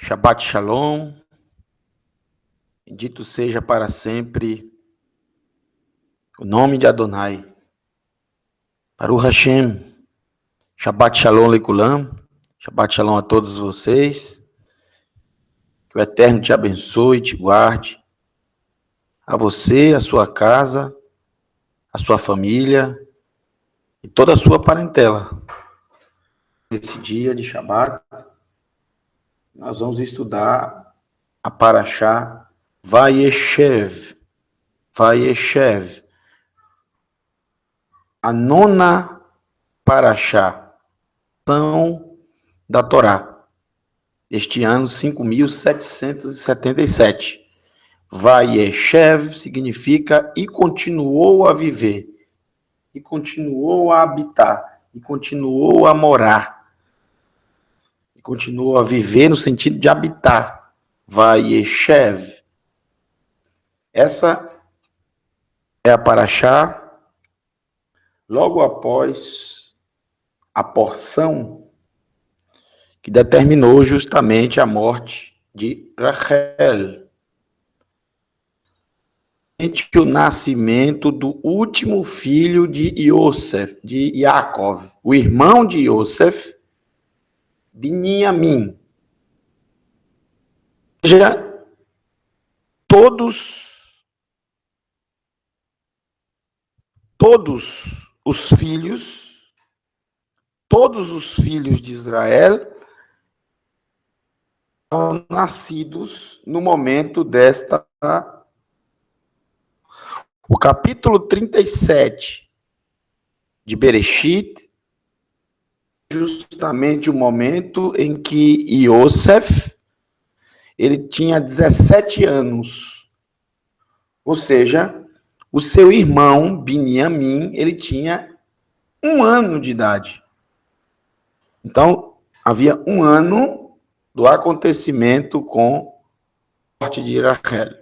Shabbat Shalom, bendito seja para sempre o nome de Adonai. Baruch Hashem, Shabbat Shalom Lekulam, Shabbat Shalom a todos vocês, que o Eterno te abençoe e te guarde, a você, a sua casa, a sua família e toda a sua parentela. Nesse dia de Shabbat, nós vamos estudar a Parashá Vayeshev, a nona Parashá da Torá, este ano 5.777. Vayeshev significa e continuou a viver, e continuou a habitar, e continuou a morar, e continuou a viver no sentido de habitar. Vayeshev. Essa é a Parashá logo após a porção que determinou justamente a morte de Rachel, o nascimento do último filho de Yosef, de Yaakov, o irmão de Yosef, Binyamin. Ou seja, todos os filhos de Israel são nascidos no momento desta. O capítulo 37 de Bereshit, justamente o momento em que Yosef, ele tinha 17 anos. Ou seja, o seu irmão, Binyamin, ele tinha 1 ano de idade. Então, havia 1 ano do acontecimento com a morte de Rachel.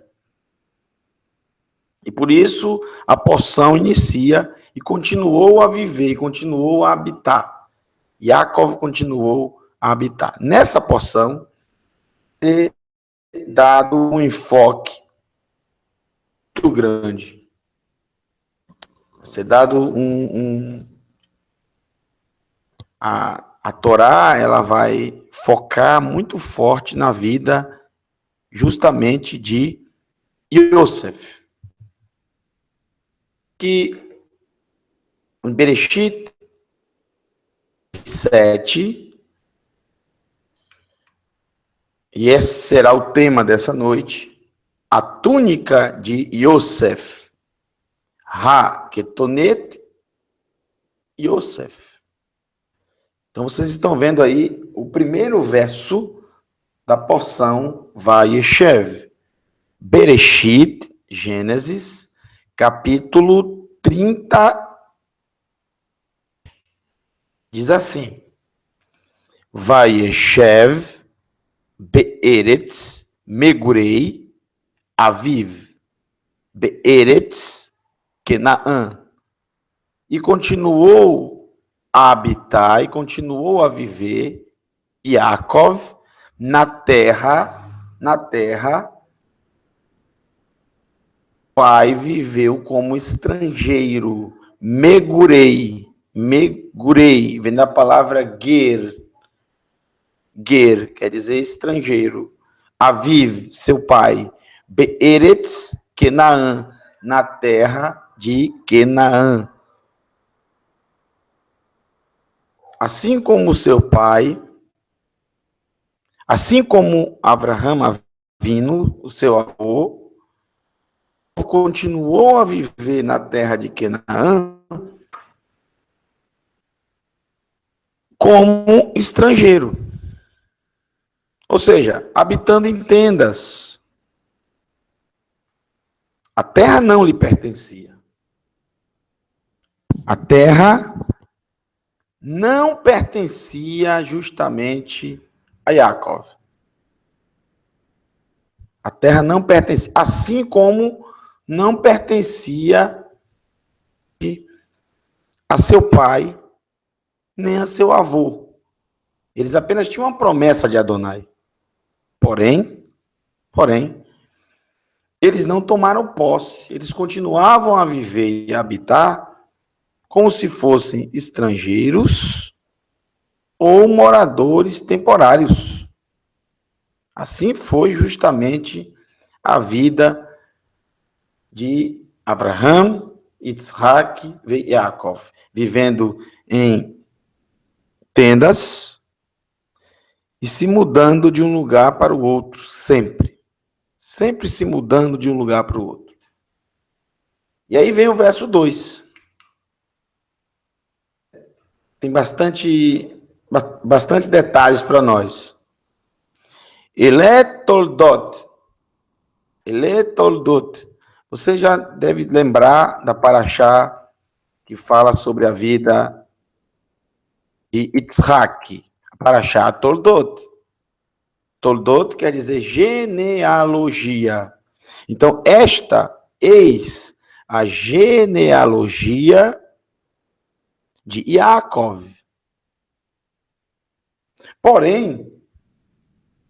E por isso, a porção inicia e continuou a viver, continuou a habitar. Yaakov continuou a habitar. Nessa porção, é dado um enfoque muito grande. Ser dado a Torá, ela vai focar muito forte na vida justamente de Yosef. Que em Bereshit 7, e esse será o tema dessa noite, a túnica de Yosef, Ha-Ketonet Yosef. Então, vocês estão vendo aí o primeiro verso da porção Vayeshev. Bereshit, Gênesis, capítulo 30, diz assim: Vayeshev be'eretz megurei aviv be'eretz Kenaã. E continuou a habitar e continuou a viver Yaakov na terra pai viveu como estrangeiro. Megurei, vem da palavra ger, quer dizer estrangeiro. Aviv, seu pai. Be'eretz, Kenaã, na terra de Kenaã. Assim como seu pai, assim como Abraham Avinu, o seu avô, continuou a viver na terra de Kenaã como estrangeiro. Ou seja, habitando em tendas. A terra não lhe pertencia. A terra não pertencia justamente a Yaakov. A terra não pertencia, assim como não pertencia a seu pai, nem a seu avô. Eles apenas tinham uma promessa de Adonai. Porém, eles não tomaram posse, eles continuavam a viver e a habitar como se fossem estrangeiros ou moradores temporários. Assim foi justamente a vida de Abraão, Isaac e Yaakov, vivendo em tendas e se mudando de um lugar para o outro, sempre. Sempre se mudando de um lugar para o outro. E aí vem o verso 2. Tem bastante detalhes para nós. Ele toldot. Você já deve lembrar da paraxá que fala sobre a vida de Yitzhak. A paraxá Toldot. Toldot quer dizer genealogia. Então, eis a genealogia de Yaakov. Porém,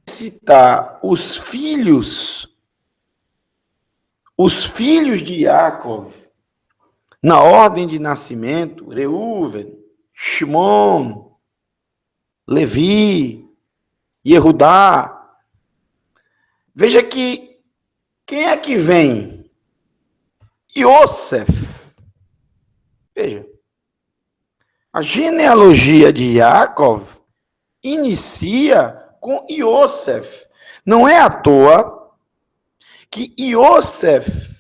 citar os filhos de Yaakov, na ordem de nascimento, Reuven, Shimon, Levi, Yehudá. Veja que quem é que vem? Yosef. Veja, a genealogia de Yaakov inicia com Yosef. Não é à toa que Yosef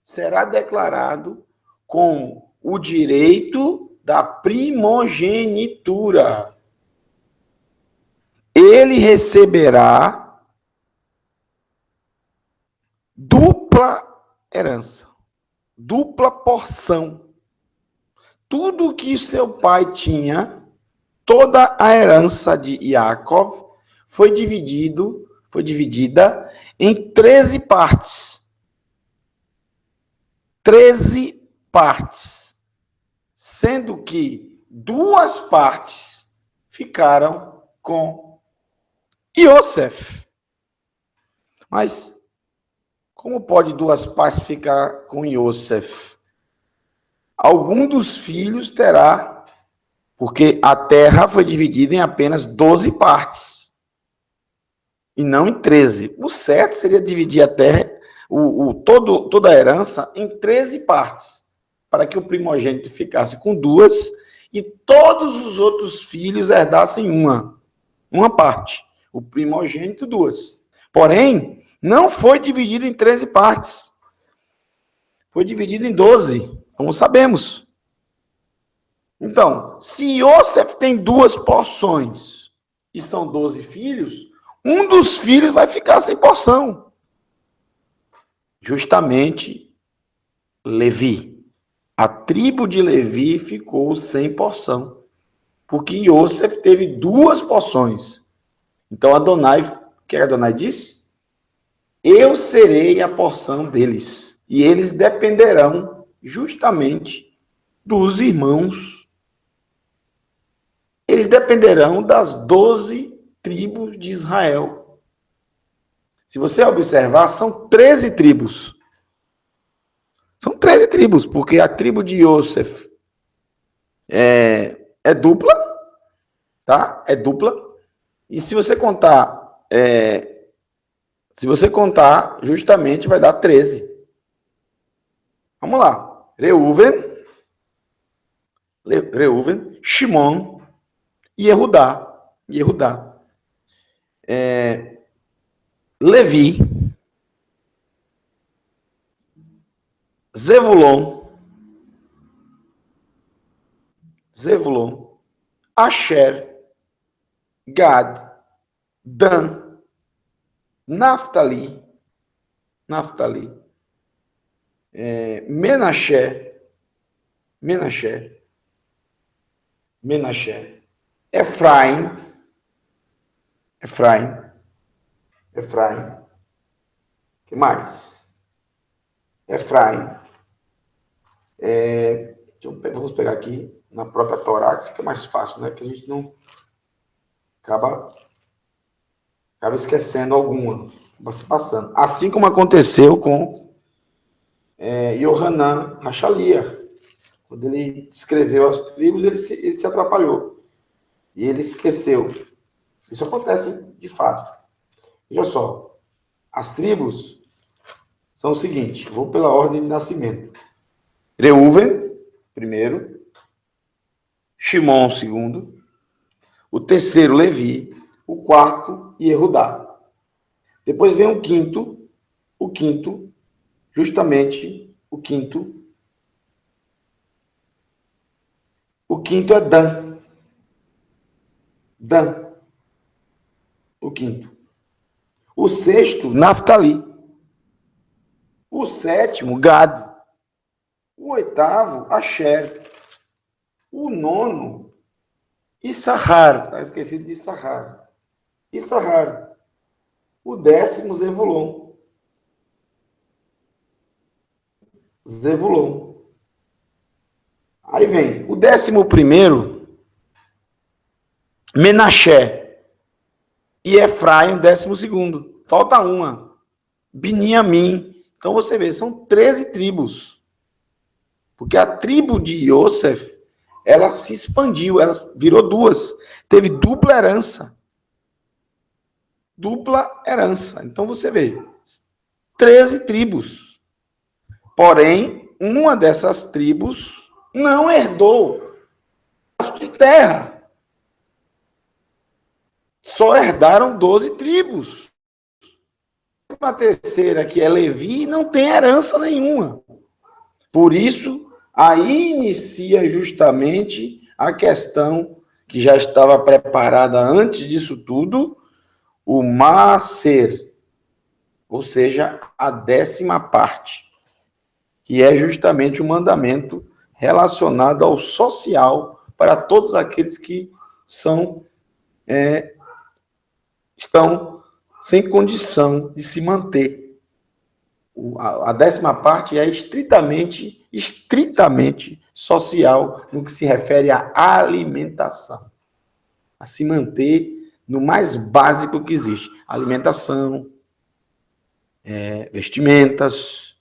será declarado com o direito da primogenitura. Ele receberá dupla herança, dupla porção. Tudo que seu pai tinha, toda a herança de Yaakov foi dividida em 13 partes. 13 partes, sendo que 2 partes ficaram com Yosef. Mas como pode 2 partes ficar com Yosef? Algum dos filhos terá, porque a terra foi dividida em apenas 12 partes, e não em 13. O certo seria dividir a terra, toda a herança, em 13 partes, para que o primogênito ficasse com 2 e todos os outros filhos herdassem uma parte. O primogênito, 2. Porém, não foi dividido em 13 partes. Foi dividido em 12, como sabemos. Então, se Yosef tem 2 porções e são 12 filhos, um dos filhos vai ficar sem porção. Justamente Levi. A tribo de Levi ficou sem porção, porque Yosef teve 2 porções. Então Adonai, o que Adonai disse? Eu serei a porção deles, e eles dependerão justamente dos irmãos. Eles dependerão das 12 tribos de Israel. Se você observar, são 13 tribos. São 13 tribos, porque a tribo de Yosef é dupla, tá? É dupla. E se você contar, justamente vai dar 13. Vamos lá. Reuven, Shimon e Yehudá. Levi, Zevulon, Asher, Gad, Dan, Naftali, Menaché, Efraim, que mais? Efraim, Vamos pegar aqui na própria Torá, que fica mais fácil, né? Que a gente não acaba esquecendo alguma, vai se passando. Assim como aconteceu com Yohanan Hachalia. Quando ele escreveu as tribos, ele se atrapalhou. E ele esqueceu. Isso acontece de fato. Veja só, as tribos são o seguinte, vou pela ordem de nascimento. Reuven, primeiro. Shimon, segundo. O terceiro, Levi. O quarto, Yehudá. Depois vem o quinto, justamente o quinto é Dan. Dan. O quinto. O sexto, Naftali. O sétimo, Gad. O oitavo, Asher. O nono, Issachar. Está esquecido de Issachar. Issachar. O décimo, Zevulon. Zevulon. Aí vem o 11º, Menaché. E Efraim, 12º. Falta uma. Biniamim. Então você vê, são 13 tribos. Porque a tribo de Yosef, ela se expandiu, ela virou duas. Teve dupla herança. Dupla herança. Então você vê, 13 tribos. Porém, uma dessas tribos não herdou de terra. Só herdaram 12 tribos. A terceira, que é Levi, não tem herança nenhuma. Por isso, aí inicia justamente a questão que já estava preparada antes disso tudo, o Maaser, ou seja, a 10ª parte, que é justamente o mandamento relacionado ao social para todos aqueles que estão sem condição de se manter. A 10ª parte é estritamente social no que se refere à alimentação. A se manter no mais básico que existe. Alimentação, vestimentas,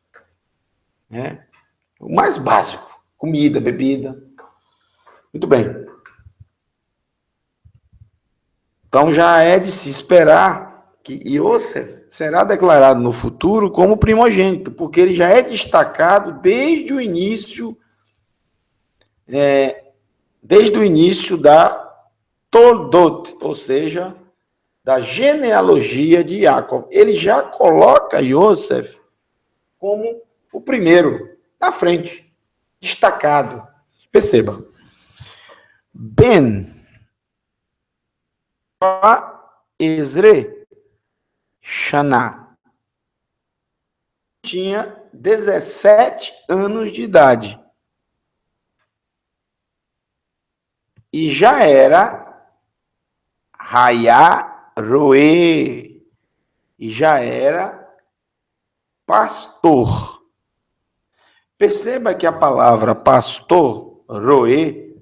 o mais básico. Comida, bebida. Muito bem. Então já é de se esperar que Yosef será declarado no futuro como primogênito, porque ele já é destacado desde o início da Toldot, ou seja, da genealogia de Jacob. Ele já coloca Yosef como o primeiro, na frente, destacado. Perceba. Ben Ezre Shaná tinha 17 anos de idade. E já era Hayá Roê. E já era pastor. Perceba que a palavra pastor, Roê,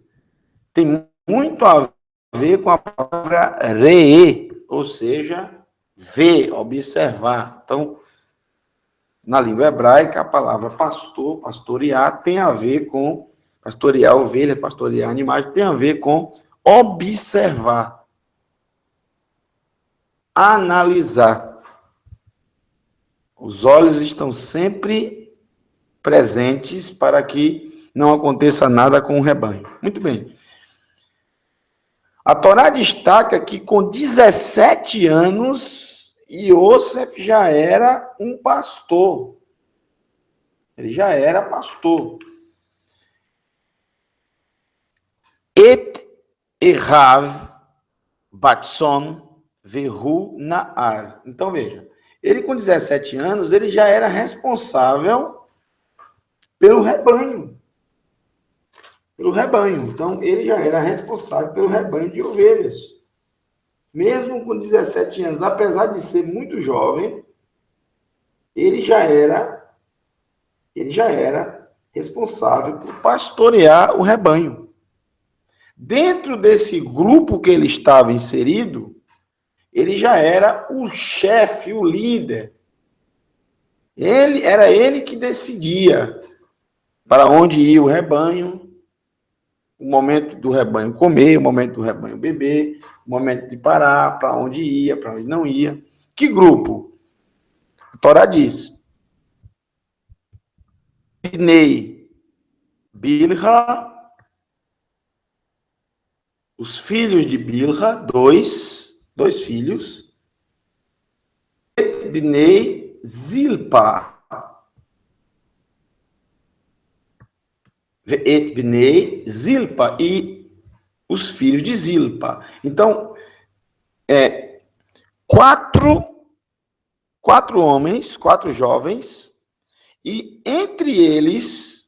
tem muito a ver com a palavra reê, ou seja, ver, observar. Então, na língua hebraica, a palavra pastor, pastorear, tem a ver com pastorear ovelhas, pastorear animais, tem a ver com observar, analisar. Os olhos estão sempre presentes para que não aconteça nada com o rebanho. Muito bem. A Torá destaca que com 17 anos, Yosef já era um pastor. Ele já era pastor. Et Erav Batson Vehu Naar. Então, veja, ele com 17 anos, ele já era responsável pelo rebanho. Pelo rebanho. Então, ele já era responsável pelo rebanho de ovelhas. Mesmo com 17 anos, apesar de ser muito jovem, ele já era responsável por pastorear o rebanho. Dentro desse grupo que ele estava inserido, ele já era o chefe, o líder. Era ele que decidia para onde ia o rebanho, o momento do rebanho comer, o momento do rebanho beber, o momento de parar, para onde ia, para onde não ia. Que grupo? A Torá diz: Bnei Bilha, os filhos de Bilha, dois filhos, Bnei Zilpa, Et Bnei Zilpa, e os filhos de Zilpa. Então, quatro homens, 4 jovens, e entre eles,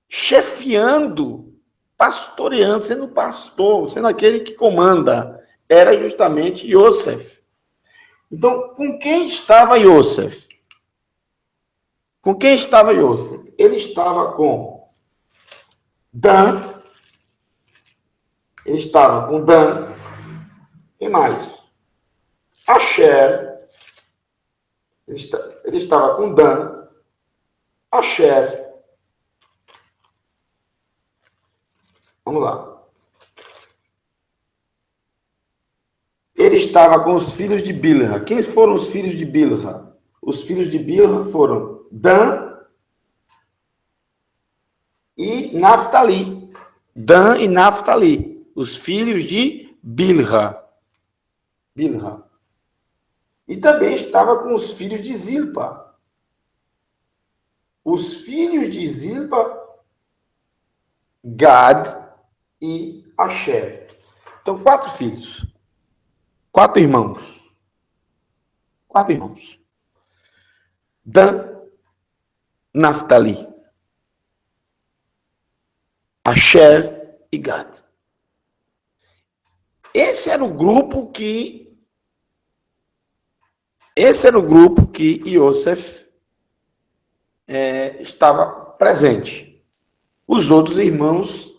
chefiando, pastoreando, sendo pastor, sendo aquele que comanda, era justamente Yosef. Então, com quem estava Yosef? Com quem estava Yosef? Ele estava com Dan, ele estava com Dan, e mais? Asher, ele estava com Dan, Asher. Vamos lá. Ele estava com os filhos de Bilha. Quem foram os filhos de Bilha? Os filhos de Bilha foram Dan e Naftali. Dan e Naftali, os filhos de Bilha. E também estava com os filhos de Zilpa. Os filhos de Zilpa, Gad e Asher. Então, 4 filhos. 4 irmãos. 4 irmãos. Dan, Naftali, Asher e Gad. Esse era o grupo que Yosef estava presente. Os outros irmãos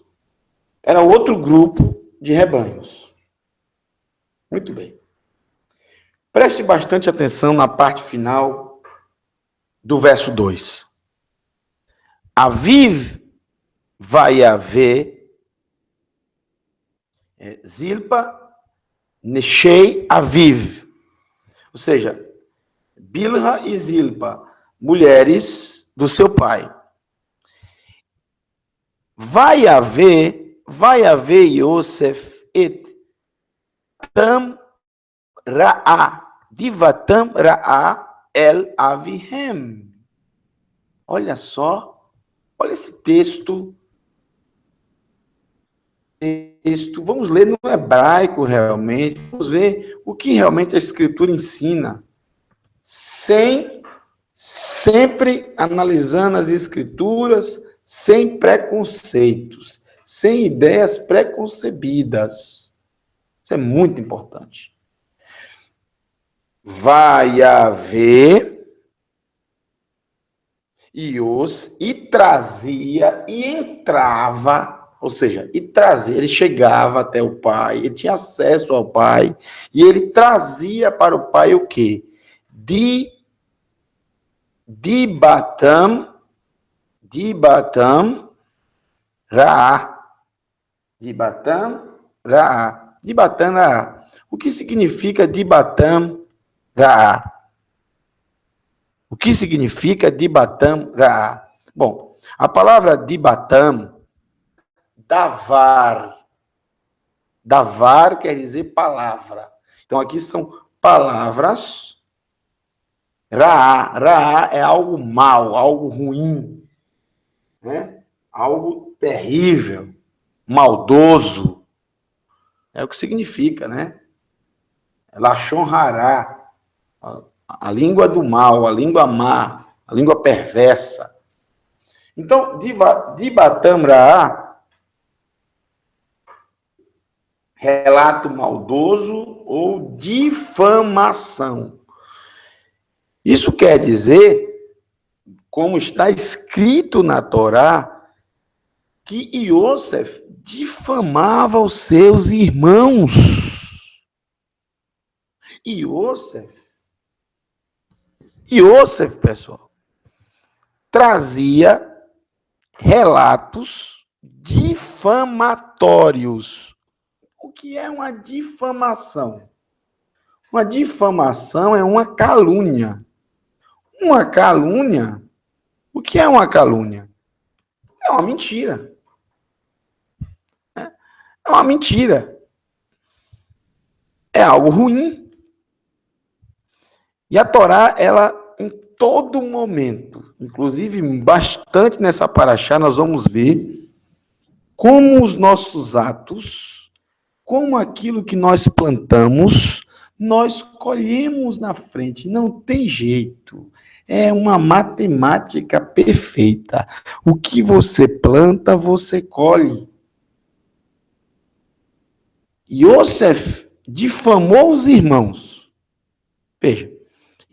era outro grupo de rebanhos. Muito bem. Preste bastante atenção na parte final do verso 2. Aviv vai haver Zilpa Neshei Aviv. Ou seja, Bilha e Zilpa, mulheres do seu pai. Vai haver Yosef et Tam Ra'a, Divatam Ra'a el Avihem. Olha só, olha esse texto. Vamos ler no hebraico realmente, vamos ver o que realmente a Escritura ensina, sempre analisando as Escrituras, sem preconceitos, sem ideias preconcebidas. Isso é muito importante. Vai haver e trazia e entrava. Ou seja, ele chegava até o pai, ele tinha acesso ao pai, e ele trazia para o pai o quê? Dibatam Ra'a. Dibatam Ra'a. O que significa Dibatam Ra'a? O que significa Dibatam Ra'a? Bom, a palavra Dibatam, Davar quer dizer palavra. Então, aqui são palavras. Ra'a é algo mal, algo ruim, né? Algo terrível, maldoso. É o que significa, né? Lashon Hará, a língua do mal, a língua má, a língua perversa. Então, Dibatam Ra'a, relato maldoso ou difamação. Isso quer dizer como está escrito na Torá, que Iosef difamava os seus irmãos. Iosef, pessoal, trazia relatos difamatórios. O que é uma difamação? Uma difamação é uma calúnia. Uma calúnia, o que é uma calúnia? É uma mentira. É uma mentira. É algo ruim. E a Torá, ela, em todo momento, inclusive bastante nessa paraxá, nós vamos ver como os nossos atos, como aquilo que nós plantamos, nós colhemos na frente. Não tem jeito. É uma matemática perfeita. O que você planta, você colhe. Iosef difamou os irmãos. Veja,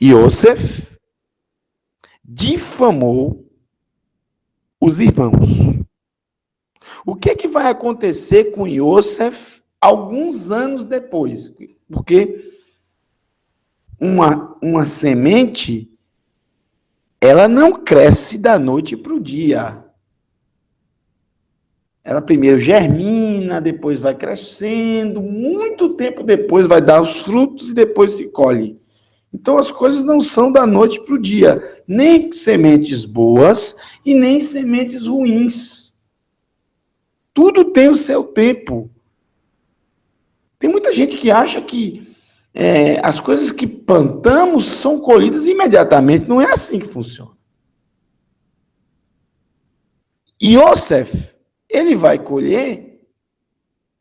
Iosef difamou os irmãos. O que é que vai acontecer com Iosef alguns anos depois? Porque uma semente, ela não cresce da noite para o dia. Ela primeiro germina, depois vai crescendo, muito tempo depois vai dar os frutos e depois se colhe. Então as coisas não são da noite para o dia, nem sementes boas e nem sementes ruins. Tudo tem o seu tempo. Tem muita gente que acha que as coisas que plantamos são colhidas imediatamente. Não é assim que funciona. Iosef, ele vai colher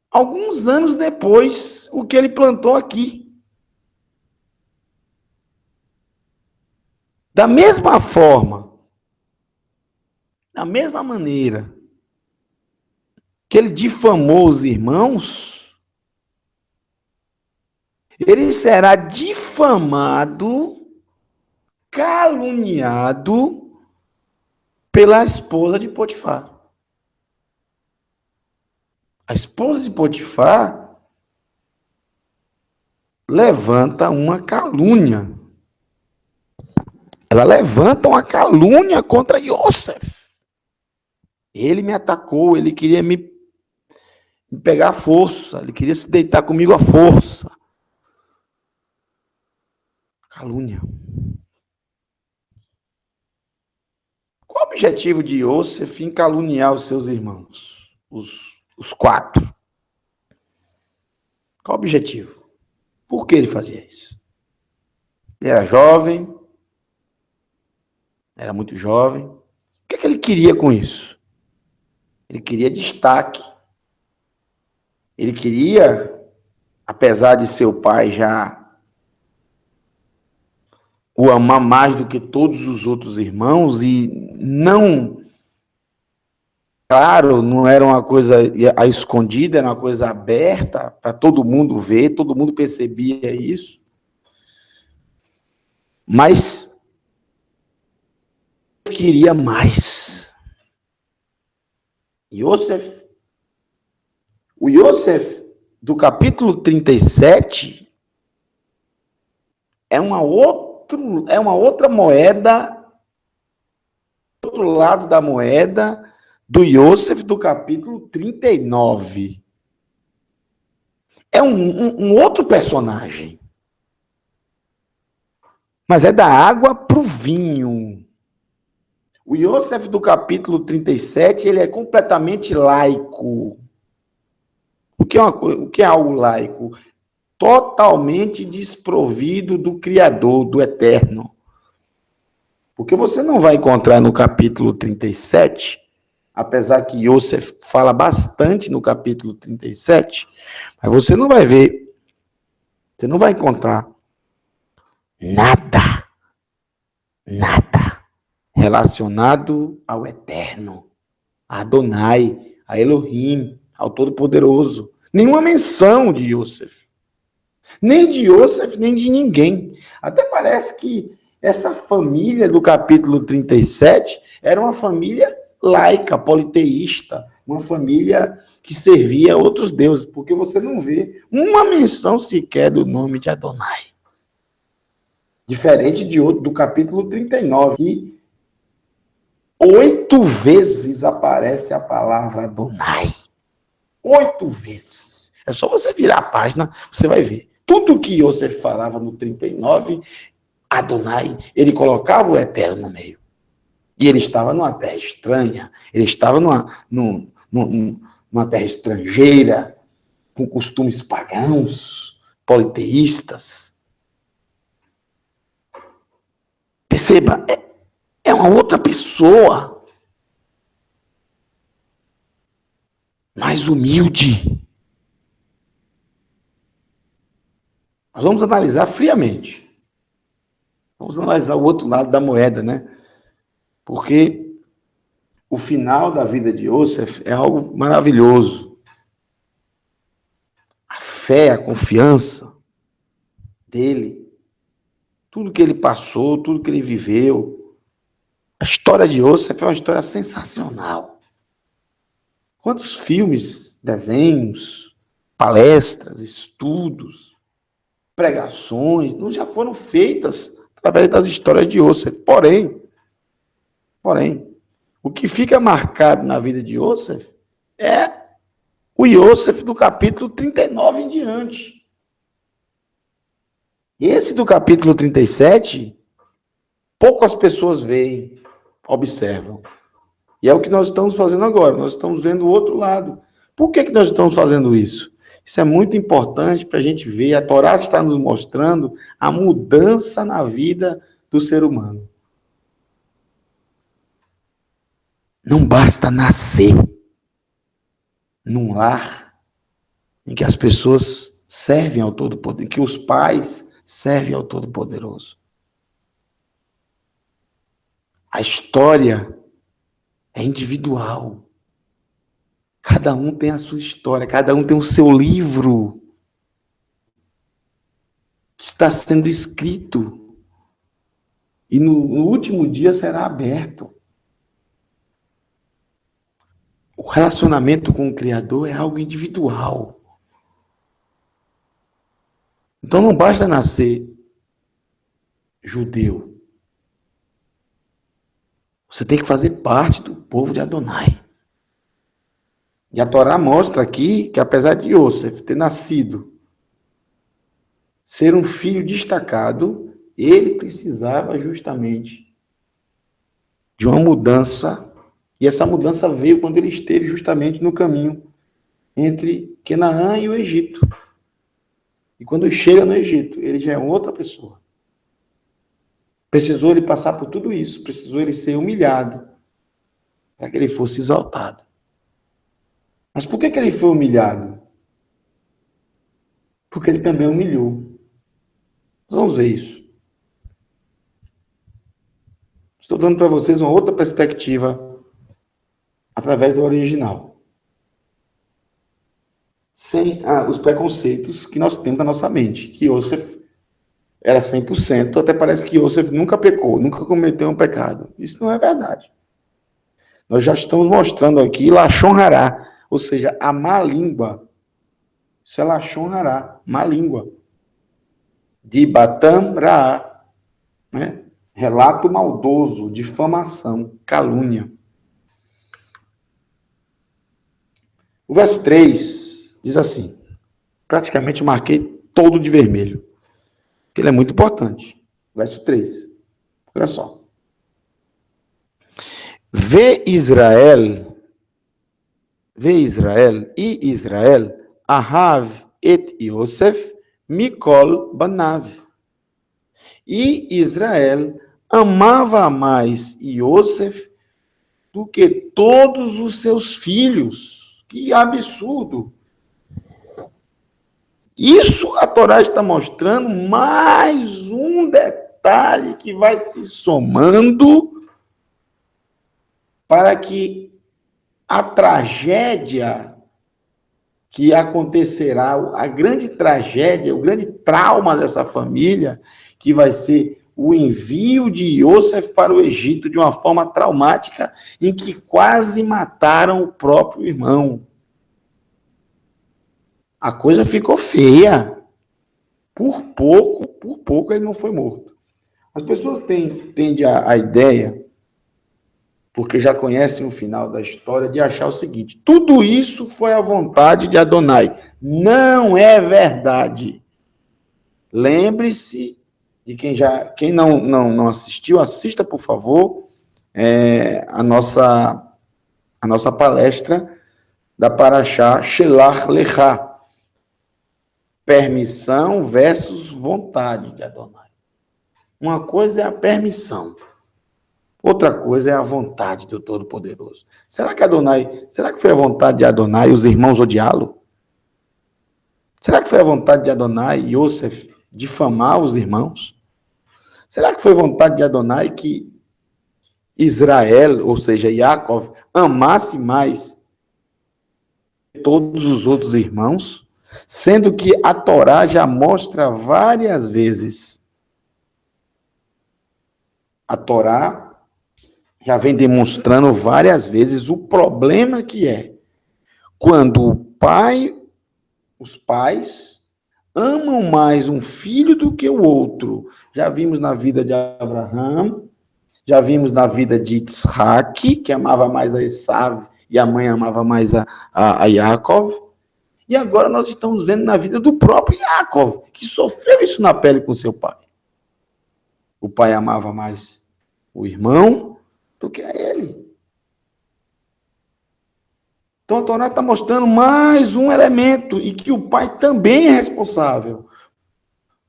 alguns anos depois o que ele plantou aqui. Da mesma forma, da mesma maneira que ele difamou os irmãos, ele será difamado, caluniado pela esposa de Potifar. A esposa de Potifar levanta uma calúnia. Ela levanta uma calúnia contra Iosef. Ele me atacou, ele queria me pegar à força, ele queria se deitar comigo à força. Calúnia. Qual o objetivo de Iosef em caluniar os seus irmãos? Os 4. Qual o objetivo? Por que ele fazia isso? Ele era jovem, era muito jovem. O que é que ele queria com isso? Ele queria destaque. Ele queria, apesar de seu pai já o amar mais do que todos os outros irmãos, e não, claro, não era uma coisa a escondida, era uma coisa aberta para todo mundo ver, todo mundo percebia isso. Mas queria mais. O Iosef do capítulo 37 é uma outra moeda, outro lado da moeda do Iosef do capítulo 39. É um outro personagem. Mas é da água para o vinho. O Iosef do capítulo 37, ele é completamente laico. O que é algo laico? Totalmente desprovido do Criador, do Eterno. Porque você não vai encontrar no capítulo 37, apesar que Iosef fala bastante no capítulo 37, mas você não vai ver, você não vai encontrar nada relacionado ao Eterno, a Adonai, a Elohim, ao Todo-Poderoso. Nenhuma menção de Iosef. Nem de Iosef, nem de ninguém. Até parece que Essa família do capítulo 37 era uma família laica, politeísta, uma família que servia a outros deuses, porque você não vê uma menção sequer do nome de Adonai. Diferente do capítulo 39, que 8 vezes aparece a palavra Adonai. 8 vezes. É só você virar a página, você vai ver. Tudo que Yosef falava no 39, Adonai, ele colocava o eterno no meio. E ele estava numa terra estranha, ele estava numa terra estrangeira, com costumes pagãos, politeístas. Perceba, é uma outra pessoa, mais humilde. Nós vamos analisar friamente. Vamos analisar o outro lado da moeda, né? Porque o final da vida de Yosef é algo maravilhoso. A fé, a confiança dele, tudo que ele passou, tudo que ele viveu. A história de Yosef é uma história sensacional. Quantos filmes, desenhos, palestras, estudos, pregações não já foram feitas através das histórias de Yosef. Porém, o que fica marcado na vida de Yosef é o Yosef do capítulo 39 em diante. Esse do capítulo 37, poucas pessoas veem, observam. E é o que nós estamos fazendo agora, nós estamos vendo o outro lado. Por que nós estamos fazendo isso? Isso é muito importante para a gente ver, a Torá está nos mostrando a mudança na vida do ser humano. Não basta nascer num lar em que as pessoas servem ao Todo-Poderoso, em que os pais servem ao Todo-Poderoso. A história é individual. Cada um tem a sua história, cada um tem o seu livro que está sendo escrito e no último dia será aberto. O relacionamento com o Criador é algo individual. Então não basta nascer judeu. Você tem que fazer parte do povo de Adonai. E a Torá mostra aqui que apesar de Yosef ter nascido, ser um filho destacado, ele precisava justamente de uma mudança. E essa mudança veio quando ele esteve justamente no caminho entre Canaã e o Egito. E quando chega no Egito, ele já é outra pessoa. Precisou ele passar por tudo isso, precisou ele ser humilhado para que ele fosse exaltado. Mas por que ele foi humilhado? Porque ele também humilhou. Vamos ver isso. Estou dando para vocês uma outra perspectiva através do original. Sem os preconceitos que nós temos na nossa mente. Que Yosef era 100%, até parece que Yosef nunca pecou, nunca cometeu um pecado. Isso não é verdade. Nós já estamos mostrando aqui Lashon Hará, ou seja, a má língua. Isso é Lashon Hará, má língua. De Batam Raá, né? Relato maldoso, difamação, calúnia. O verso 3 diz assim, praticamente marquei todo de vermelho, porque ele é muito importante. Verso 3, olha só. Vê Israel, e Israel, Ahav et Yosef, Mikol Banav. E Israel amava mais Yosef do que todos os seus filhos. Que absurdo! Isso a Torá está mostrando mais um detalhe que vai se somando para que a tragédia que acontecerá, a grande tragédia, o grande trauma dessa família, que vai ser o envio de Iosef para o Egito de uma forma traumática, em que quase mataram o próprio irmão. A coisa ficou feia. Por pouco ele não foi morto. As pessoas tendem a ideia, porque já conhecem o final da história, de achar o seguinte: tudo isso foi a vontade de Adonai. Não é verdade. Lembre-se de quem não assistiu, assista, por favor, a nossa palestra da Parashá Shelach Lechá. Permissão versus vontade de Adonai. Uma coisa é a permissão. Outra coisa é a vontade do Todo-Poderoso. Será que foi a vontade de Adonai os irmãos odiá-lo? Será que foi a vontade de Adonai Yosef difamar os irmãos? Será que foi vontade de Adonai que Israel, ou seja, Yaakov, amasse mais todos os outros irmãos? Sendo que a Torá já mostra várias vezes. A Torá já vem demonstrando várias vezes o problema que é quando os pais amam mais um filho do que o outro. Já vimos na vida de Abraão, já vimos na vida de Isaac, que amava mais a Esav e a mãe amava mais a Yaakov. E agora nós estamos vendo na vida do próprio Yaakov, que sofreu isso na pele com seu pai. O pai amava mais o irmão do que a ele. Então a Torá está mostrando mais um elemento, e que o pai também é responsável.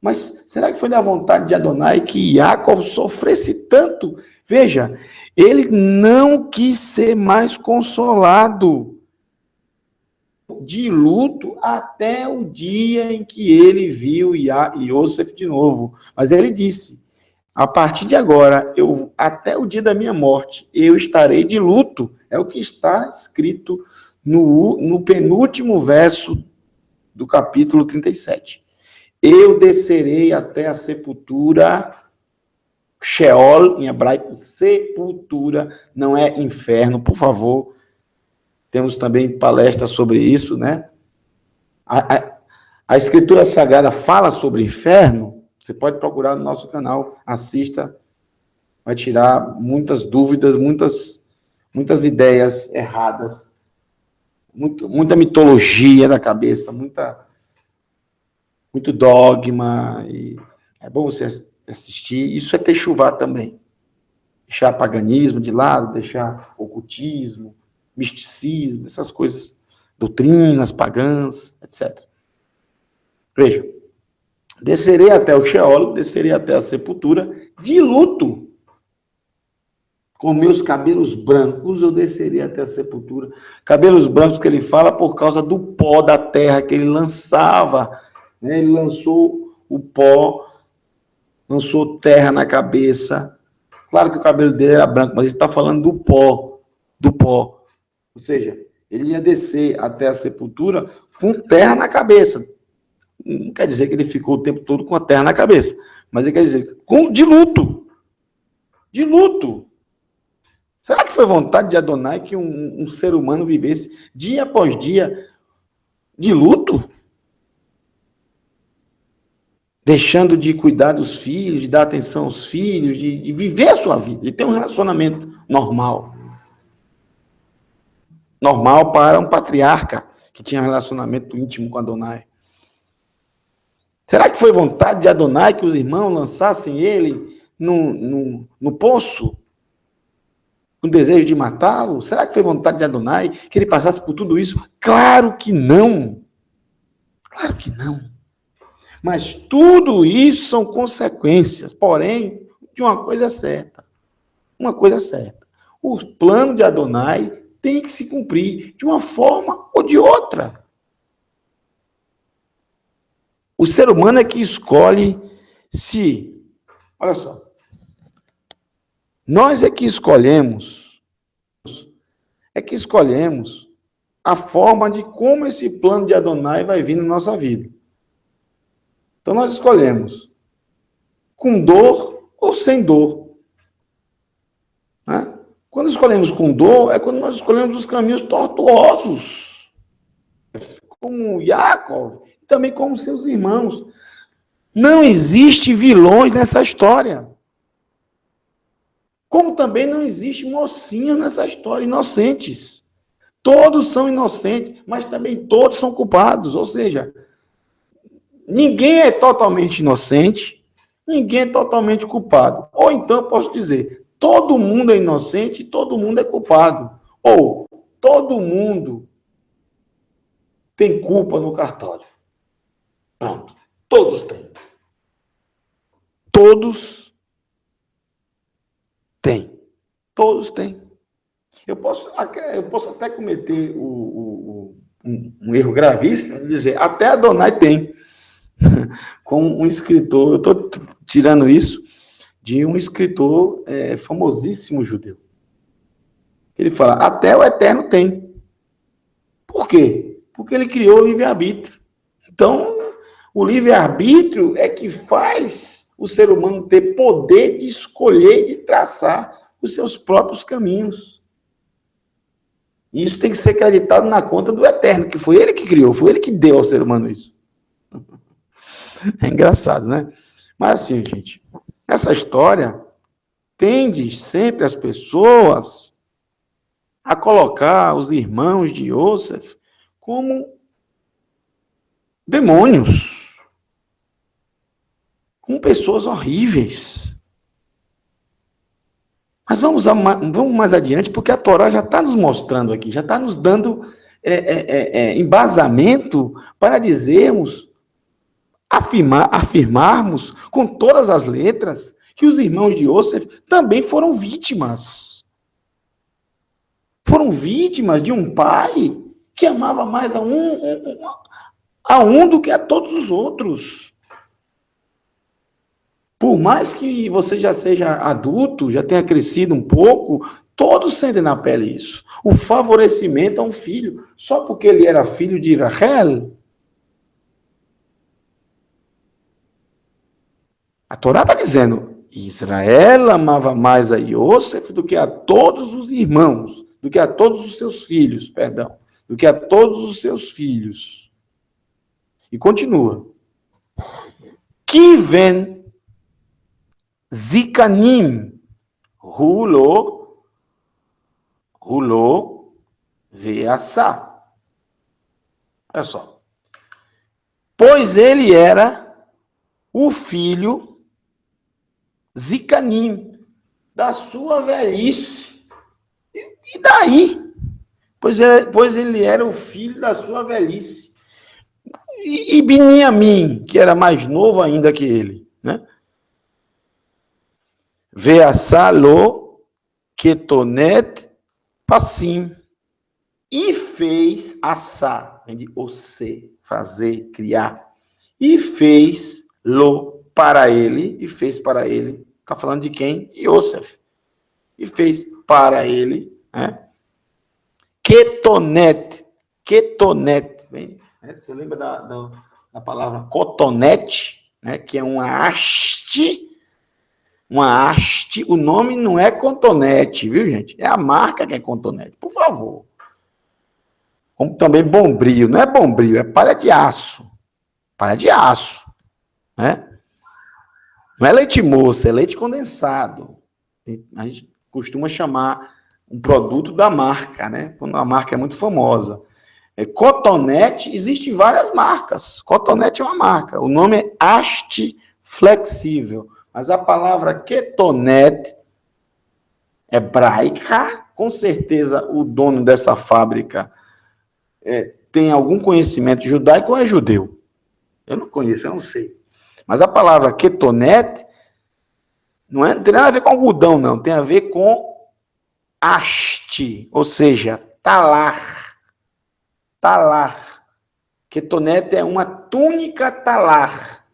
Mas será que foi da vontade de Adonai que Yaakov sofresse tanto? Veja, ele não quis ser mais consolado, de luto até o dia em que ele viu Yosef de novo. Mas ele disse: a partir de agora, até o dia da minha morte, eu estarei de luto. É o que está escrito no penúltimo verso do capítulo 37. Eu descerei até a sepultura. Sheol, em hebraico, sepultura, não é inferno, por favor. Temos também palestras sobre isso, né? A Escritura Sagrada fala sobre inferno. Você pode procurar no nosso canal, assista, vai tirar muitas dúvidas, muitas ideias erradas, muita mitologia da cabeça, muito dogma. E é bom você assistir. Isso é techuvá também. Deixar paganismo de lado, deixar ocultismo, misticismo, essas coisas, doutrinas pagãs, etc. Veja, descerei até o Sheol, descerei até a sepultura, de luto, com meus cabelos brancos, eu descerei até a sepultura. Cabelos brancos que ele fala por causa do pó da terra que ele lançava, né? Ele lançou o pó, lançou terra na cabeça. Claro que o cabelo dele era branco, mas ele está falando do pó. Ou seja, ele ia descer até a sepultura com terra na cabeça. Não quer dizer que ele ficou o tempo todo com a terra na cabeça, mas ele quer dizer, de luto. De luto. Será que foi vontade de Adonai que um ser humano vivesse dia após dia de luto? Deixando de cuidar dos filhos, de dar atenção aos filhos, de viver a sua vida, de ter um relacionamento normal. Normal para um patriarca que tinha relacionamento íntimo com Adonai. Será que foi vontade de Adonai que os irmãos lançassem ele no poço, com desejo de matá-lo? Será que foi vontade de Adonai que ele passasse por tudo isso? Claro que não. Claro que não. Mas tudo isso são consequências, porém, de uma coisa certa. Uma coisa certa. O plano de Adonai tem que se cumprir de uma forma ou de outra. O ser humano é que escolhe se... Olha só. Nós é que escolhemos a forma de como esse plano de Adonai vai vir na nossa vida. Então nós escolhemos com dor ou sem dor. Né? Quando escolhemos com dor, é quando nós escolhemos os caminhos tortuosos, como Jacob, e também como seus irmãos. Não existe vilões nessa história. Como também não existe mocinhos nessa história, inocentes. Todos são inocentes, mas também todos são culpados. Ou seja, ninguém é totalmente inocente, ninguém é totalmente culpado. Ou então posso dizer, todo mundo é inocente e todo mundo é culpado. Ou todo mundo tem culpa no cartório. Pronto. Todos têm. Todos têm. Todos têm. Eu posso até cometer um erro gravíssimo de dizer, até Adonai tem. Com um escritor, eu estou tirando isso de um escritor famosíssimo judeu. Ele fala, até o Eterno tem. Por quê? Porque ele criou o livre-arbítrio. Então, o livre-arbítrio é que faz o ser humano ter poder de escolher e de traçar os seus próprios caminhos. E isso tem que ser acreditado na conta do Eterno, que foi ele que criou, foi ele que deu ao ser humano isso. É engraçado, né? Mas assim, gente, essa história tende sempre as pessoas a colocar os irmãos de Yosef como demônios, como pessoas horríveis. Mas vamos mais adiante, porque a Torá já está nos mostrando aqui, já está nos dando embasamento para dizermos, afirmarmos com todas as letras que os irmãos de Yosef também foram vítimas. Foram vítimas de um pai que amava mais a um do que a todos os outros. Por mais que você já seja adulto, já tenha crescido um pouco, todos sentem na pele isso. O favorecimento a um filho, só porque ele era filho de Rachel. A Torá está dizendo, Israel amava mais a Yosef do que a todos os irmãos, do que a todos os seus filhos, do que a todos os seus filhos. E continua. Kiven Zikanim Hulo Veassá. Olha só. Pois ele era o filho Zikanim, da sua velhice. E daí? Pois ele era o filho da sua velhice. E Biniamim, que era mais novo ainda que ele, né? Veassalo ketonet passim. E fez assar, vem de osse, fazer, criar. E fez lo para ele, e fez para ele. Está falando de quem? Yosef. E fez para ele, né? Ketonet. Vem, né? Você lembra da palavra cotonete, né? Que é uma haste. Uma haste. O nome não é cotonete, viu, gente? É a marca que é cotonete. Por favor. Como também bombril. Não é bombril, é palha de aço. Palha de aço. Né? Não é leite moço, é leite condensado. A gente costuma chamar um produto da marca, né? Quando a marca é muito famosa. Cotonete, existem várias marcas. Cotonete é uma marca. O nome é haste flexível. Mas a palavra ketonete, hebraica, com certeza o dono dessa fábrica tem algum conhecimento judaico ou é judeu? Eu não conheço, eu não sei. Mas a palavra ketonete não tem nada a ver com algodão, não. Tem a ver com haste, ou seja, talar. Talar. Ketonete é uma túnica talar.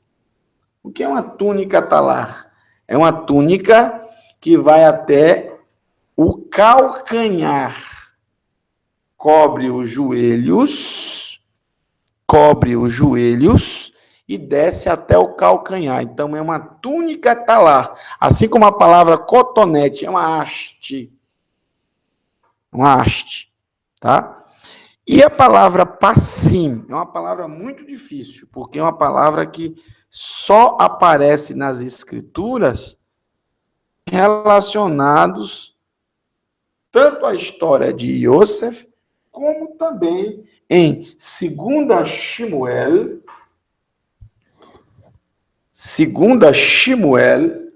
O que é uma túnica talar? É uma túnica que vai até o calcanhar. Cobre os joelhos e desce até o calcanhar. Então, é uma túnica talar. Assim como a palavra cotonete é uma haste. Uma haste, tá? E a palavra passim é uma palavra muito difícil, porque é uma palavra que só aparece nas escrituras relacionados tanto à história de Yosef, como também em 2 Shimuel,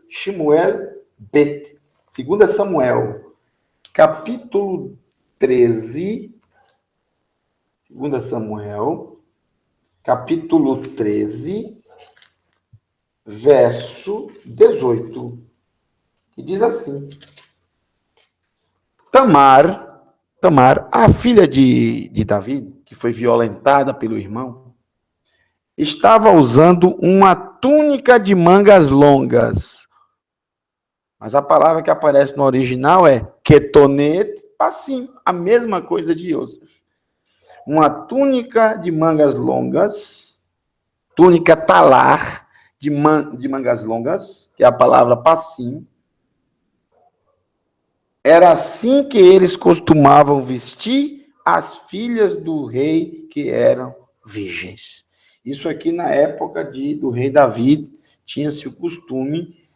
Shimuel Bet, 2 Samuel, capítulo 13, 2 Samuel, capítulo 13, verso 18, que diz assim: Tamar, a filha de Davi, que foi violentada pelo irmão, estava usando uma túnica de mangas longas. Mas a palavra que aparece no original é ketonet passim, a mesma coisa de Yosef. Uma túnica de mangas longas, túnica talar, de mangas longas, que é a palavra passim. Era assim que eles costumavam vestir as filhas do rei que eram virgens. Isso aqui na época do rei Davi, tinha-se o costume,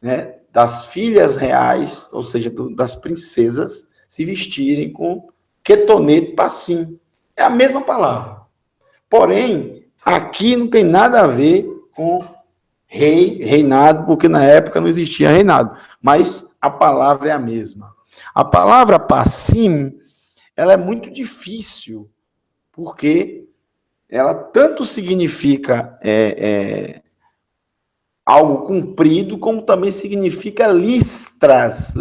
né, das filhas reais, ou seja, das princesas, se vestirem com ketonet passim. É a mesma palavra. Porém, aqui não tem nada a ver com reinado, porque na época não existia reinado, mas a palavra é a mesma. A palavra passim, ela é muito difícil, porque ela tanto significa algo comprido, como também significa listradas.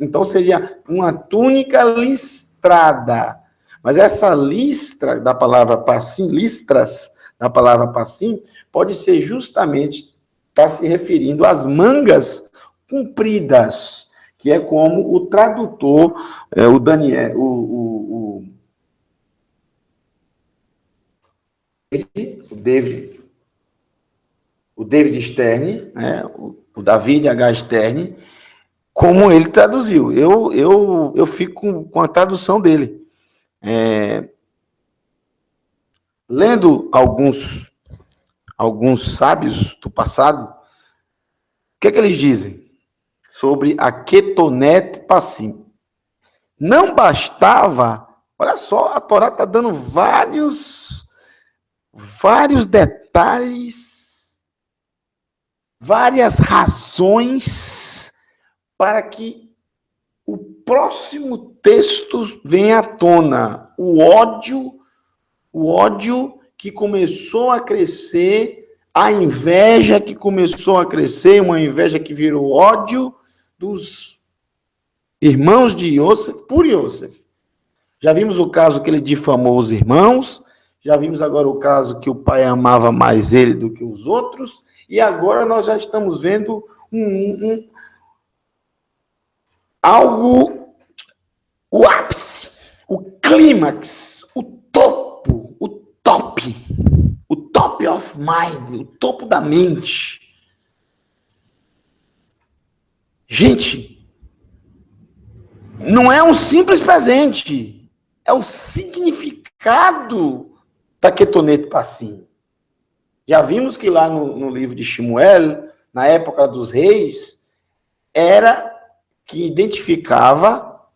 Então seria uma túnica listrada. Mas essa listra da palavra passim, listras da palavra passim, pode ser justamente, está se referindo às mangas compridas, que é como o tradutor, o Daniel, o David Stern, né, o David H. Stern, como ele traduziu. Eu fico com a tradução dele. Lendo alguns sábios do passado, o que eles dizem sobre a ketonet passim? Não bastava, olha só, a Torá está dando vários detalhes, várias razões para que o próximo texto venha à tona. O ódio que começou a crescer, a inveja que começou a crescer, uma inveja que virou ódio dos irmãos de Yosef por Yosef. Já vimos o caso que ele difamou os irmãos, já vimos agora o caso que o pai amava mais ele do que os outros, e agora nós já estamos vendo algo, o ápice, o clímax, o topo, o top of mind, o topo da mente. Gente, não é um simples presente, é o significado da ketonet passim. Já vimos que lá no livro de Shimuel, na época dos reis, era que identificava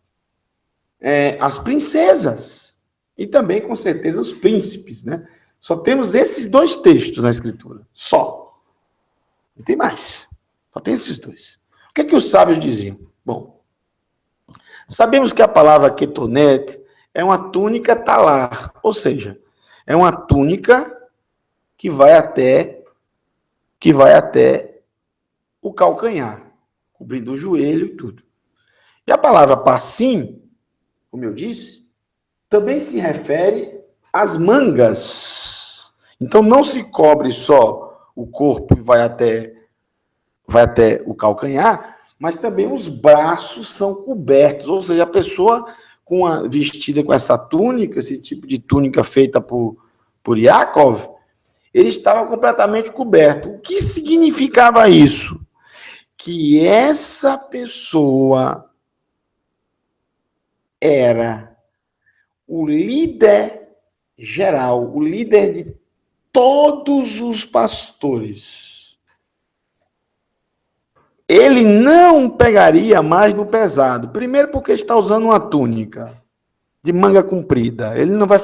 as princesas e também, com certeza, os príncipes, né? Só temos esses dois textos na Escritura, só. Não tem mais. Só tem esses dois. O que é que os sábios diziam? Bom, sabemos que a palavra ketonet é uma túnica talar, ou seja, é uma túnica que vai até o calcanhar, cobrindo o joelho e tudo. E a palavra passim, como eu disse, também se refere às mangas. Então não se cobre só o corpo e vai até o calcanhar, mas também os braços são cobertos, ou seja, a pessoa vestida com essa túnica, esse tipo de túnica feita por por Yaakov, ele estava completamente coberto. O que significava isso? Que essa pessoa era o líder geral, o líder de todos os pastores. Ele não pegaria mais no pesado. Primeiro porque está usando uma túnica de manga comprida. Ele não vai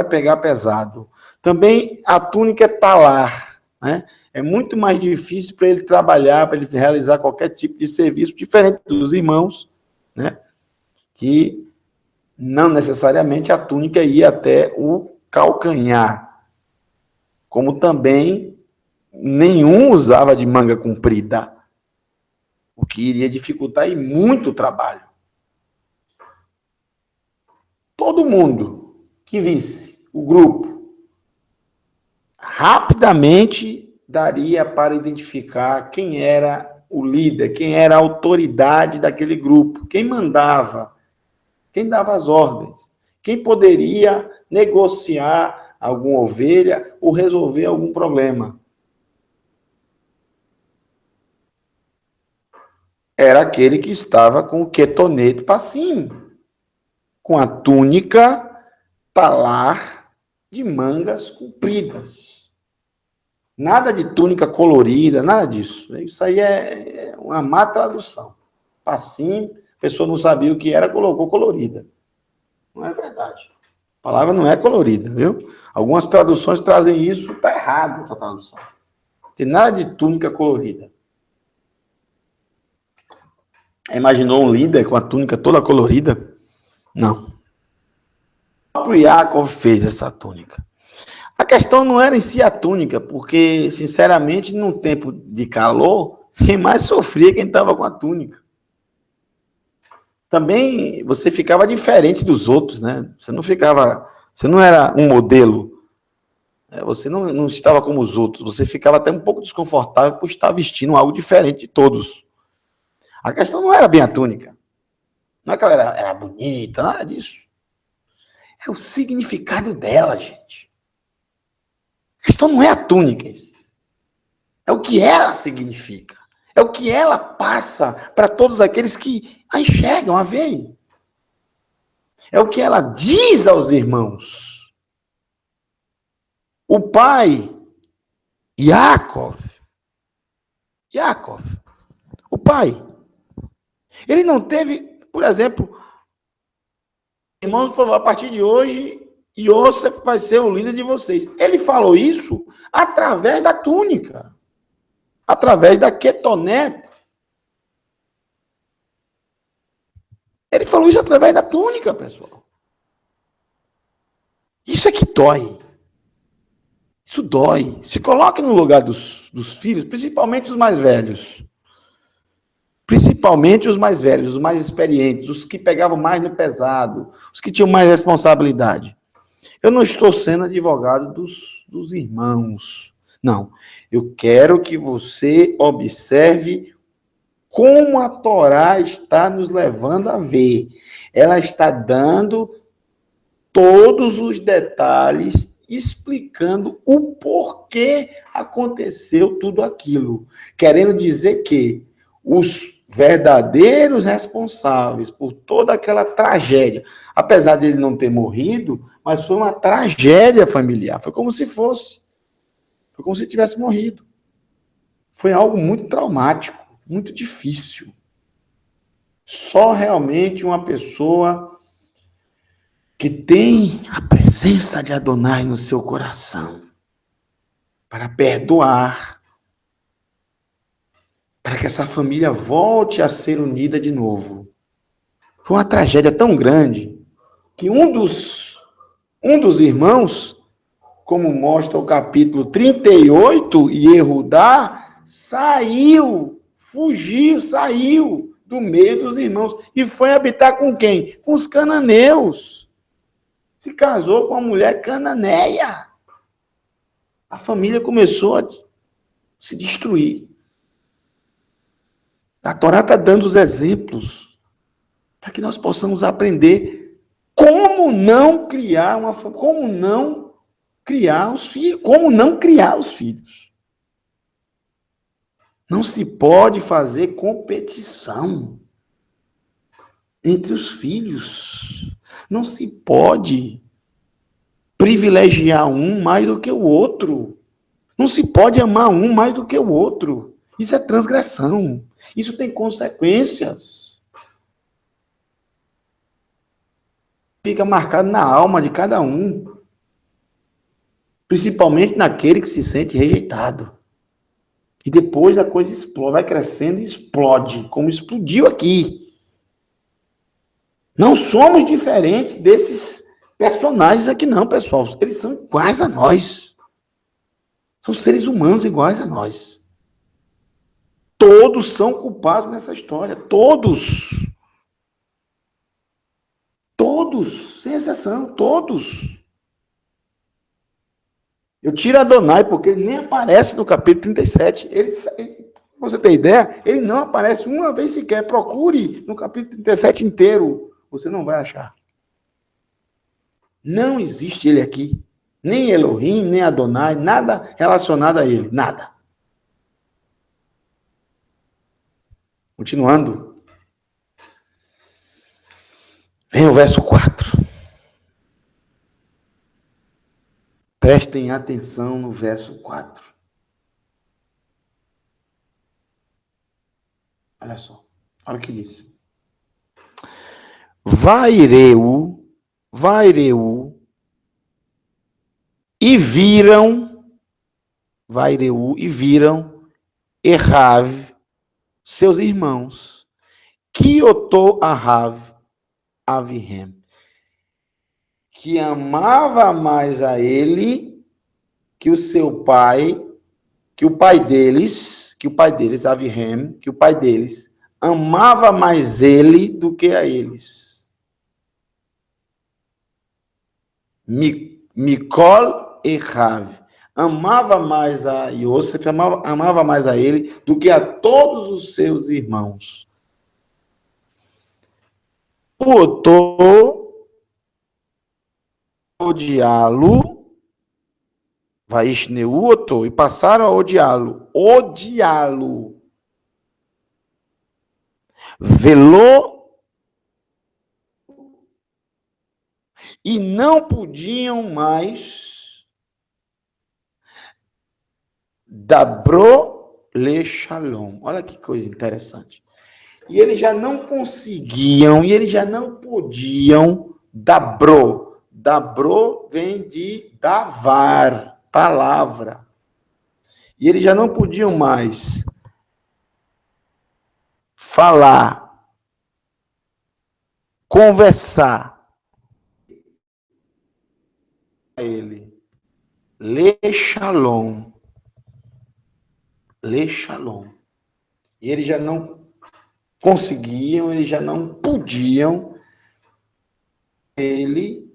pegar pesado. Também a túnica é talar, né? É muito mais difícil para ele trabalhar, para ele realizar qualquer tipo de serviço, diferente dos irmãos, né? Que não necessariamente a túnica ia até o calcanhar. Como também nenhum usava de manga comprida, o que iria dificultar e muito o trabalho. Todo mundo que visse o grupo rapidamente daria para identificar quem era o líder, quem era a autoridade daquele grupo, quem mandava, quem dava as ordens, quem poderia negociar alguma ovelha ou resolver algum problema. Era aquele que estava com o quetonete passinho, com a túnica talar de mangas compridas. Nada de túnica colorida, nada disso. Isso aí é uma má tradução. Passinho, a pessoa não sabia o que era, colocou colorida. Não é verdade. A palavra não é colorida, viu? Algumas traduções trazem isso, está errado essa tradução. Não tem nada de túnica colorida. Imaginou um líder com a túnica toda colorida? Não. O próprio Yaakov fez essa túnica. A questão não era em si a túnica, porque, sinceramente, num tempo de calor, quem mais sofria quem estava com a túnica. Também você ficava diferente dos outros, né? Você não era um modelo, você não estava como os outros, você ficava até um pouco desconfortável por estar vestindo algo diferente de todos. A questão não era bem a túnica, não é que ela era bonita, nada disso. É o significado dela, gente. A questão não é a túnica, é o que ela significa. É o que ela passa para todos aqueles que a enxergam, a veem. É o que ela diz aos irmãos. O pai, Yaakov, o pai, ele não teve, por exemplo, irmãos falou, a partir de hoje, Yosef vai ser o líder de vocês. Ele falou isso através da túnica, através da quetonete. Ele falou isso através da túnica, pessoal. Isso é que dói. Isso dói. Se coloque no lugar dos filhos, principalmente os mais velhos. Principalmente os mais velhos, os mais experientes, os que pegavam mais no pesado, os que tinham mais responsabilidade. Eu não estou sendo advogado dos irmãos. Não. Eu quero que você observe como a Torá está nos levando a ver. Ela está dando todos os detalhes, explicando o porquê aconteceu tudo aquilo. Querendo dizer que os verdadeiros responsáveis por toda aquela tragédia, apesar de ele não ter morrido, mas foi uma tragédia familiar, foi como se fosse, foi como se tivesse morrido. Foi algo muito traumático, muito difícil. Só realmente uma pessoa que tem a presença de Adonai no seu coração para perdoar, para que essa família volte a ser unida de novo. Foi uma tragédia tão grande que um dos irmãos, como mostra o capítulo 38, Yehudá, saiu do meio dos irmãos e foi habitar com quem? Com os cananeus. Se casou com uma mulher cananeia. A família começou a se destruir. A Torá está dando os exemplos para que nós possamos aprender como não criar uma família, como não criar os filhos. Como não criar os filhos? Não se pode fazer competição entre os filhos. Não se pode privilegiar um mais do que o outro. Não se pode amar um mais do que o outro. Isso é transgressão. Isso tem consequências. Fica marcado na alma de cada um. Principalmente naquele que se sente rejeitado. E depois a coisa explode, vai crescendo e explode, como explodiu aqui. Não somos diferentes desses personagens aqui não, pessoal. Eles são iguais a nós. São seres humanos iguais a nós. Todos são culpados nessa história. Todos. Todos, sem exceção, todos. Eu tiro Adonai porque ele nem aparece no capítulo 37. Você tem ideia? Ele não aparece uma vez sequer. Procure no capítulo 37 inteiro. Você não vai achar. Não existe ele aqui. Nem Elohim, nem Adonai, nada relacionado a ele. Nada. Continuando. Vem o verso 4. Prestem atenção no verso 4. Olha só. Olha o que diz. Vaireu, e viram, Errav, seus irmãos, Kioto Ahav, Avihem, que amava mais a ele que o seu pai, que o pai deles, Avihem, que o pai deles, amava mais ele do que a eles. Mikol e Rav, amava mais a Yosef, amava mais a ele do que a todos os seus irmãos. Botou odiá-lo, Vaishneu otou, e passaram a odiá-lo. Velou, e não podiam mais Dabro le Shalom. Olha que coisa interessante. E eles já não conseguiam, e eles já não podiam Dabro. Dabro vem de davar, palavra. E eles já não podiam mais falar, conversar a ele. Le Shalom. Le Shalom. E eles já não conseguiam, eles já não podiam ele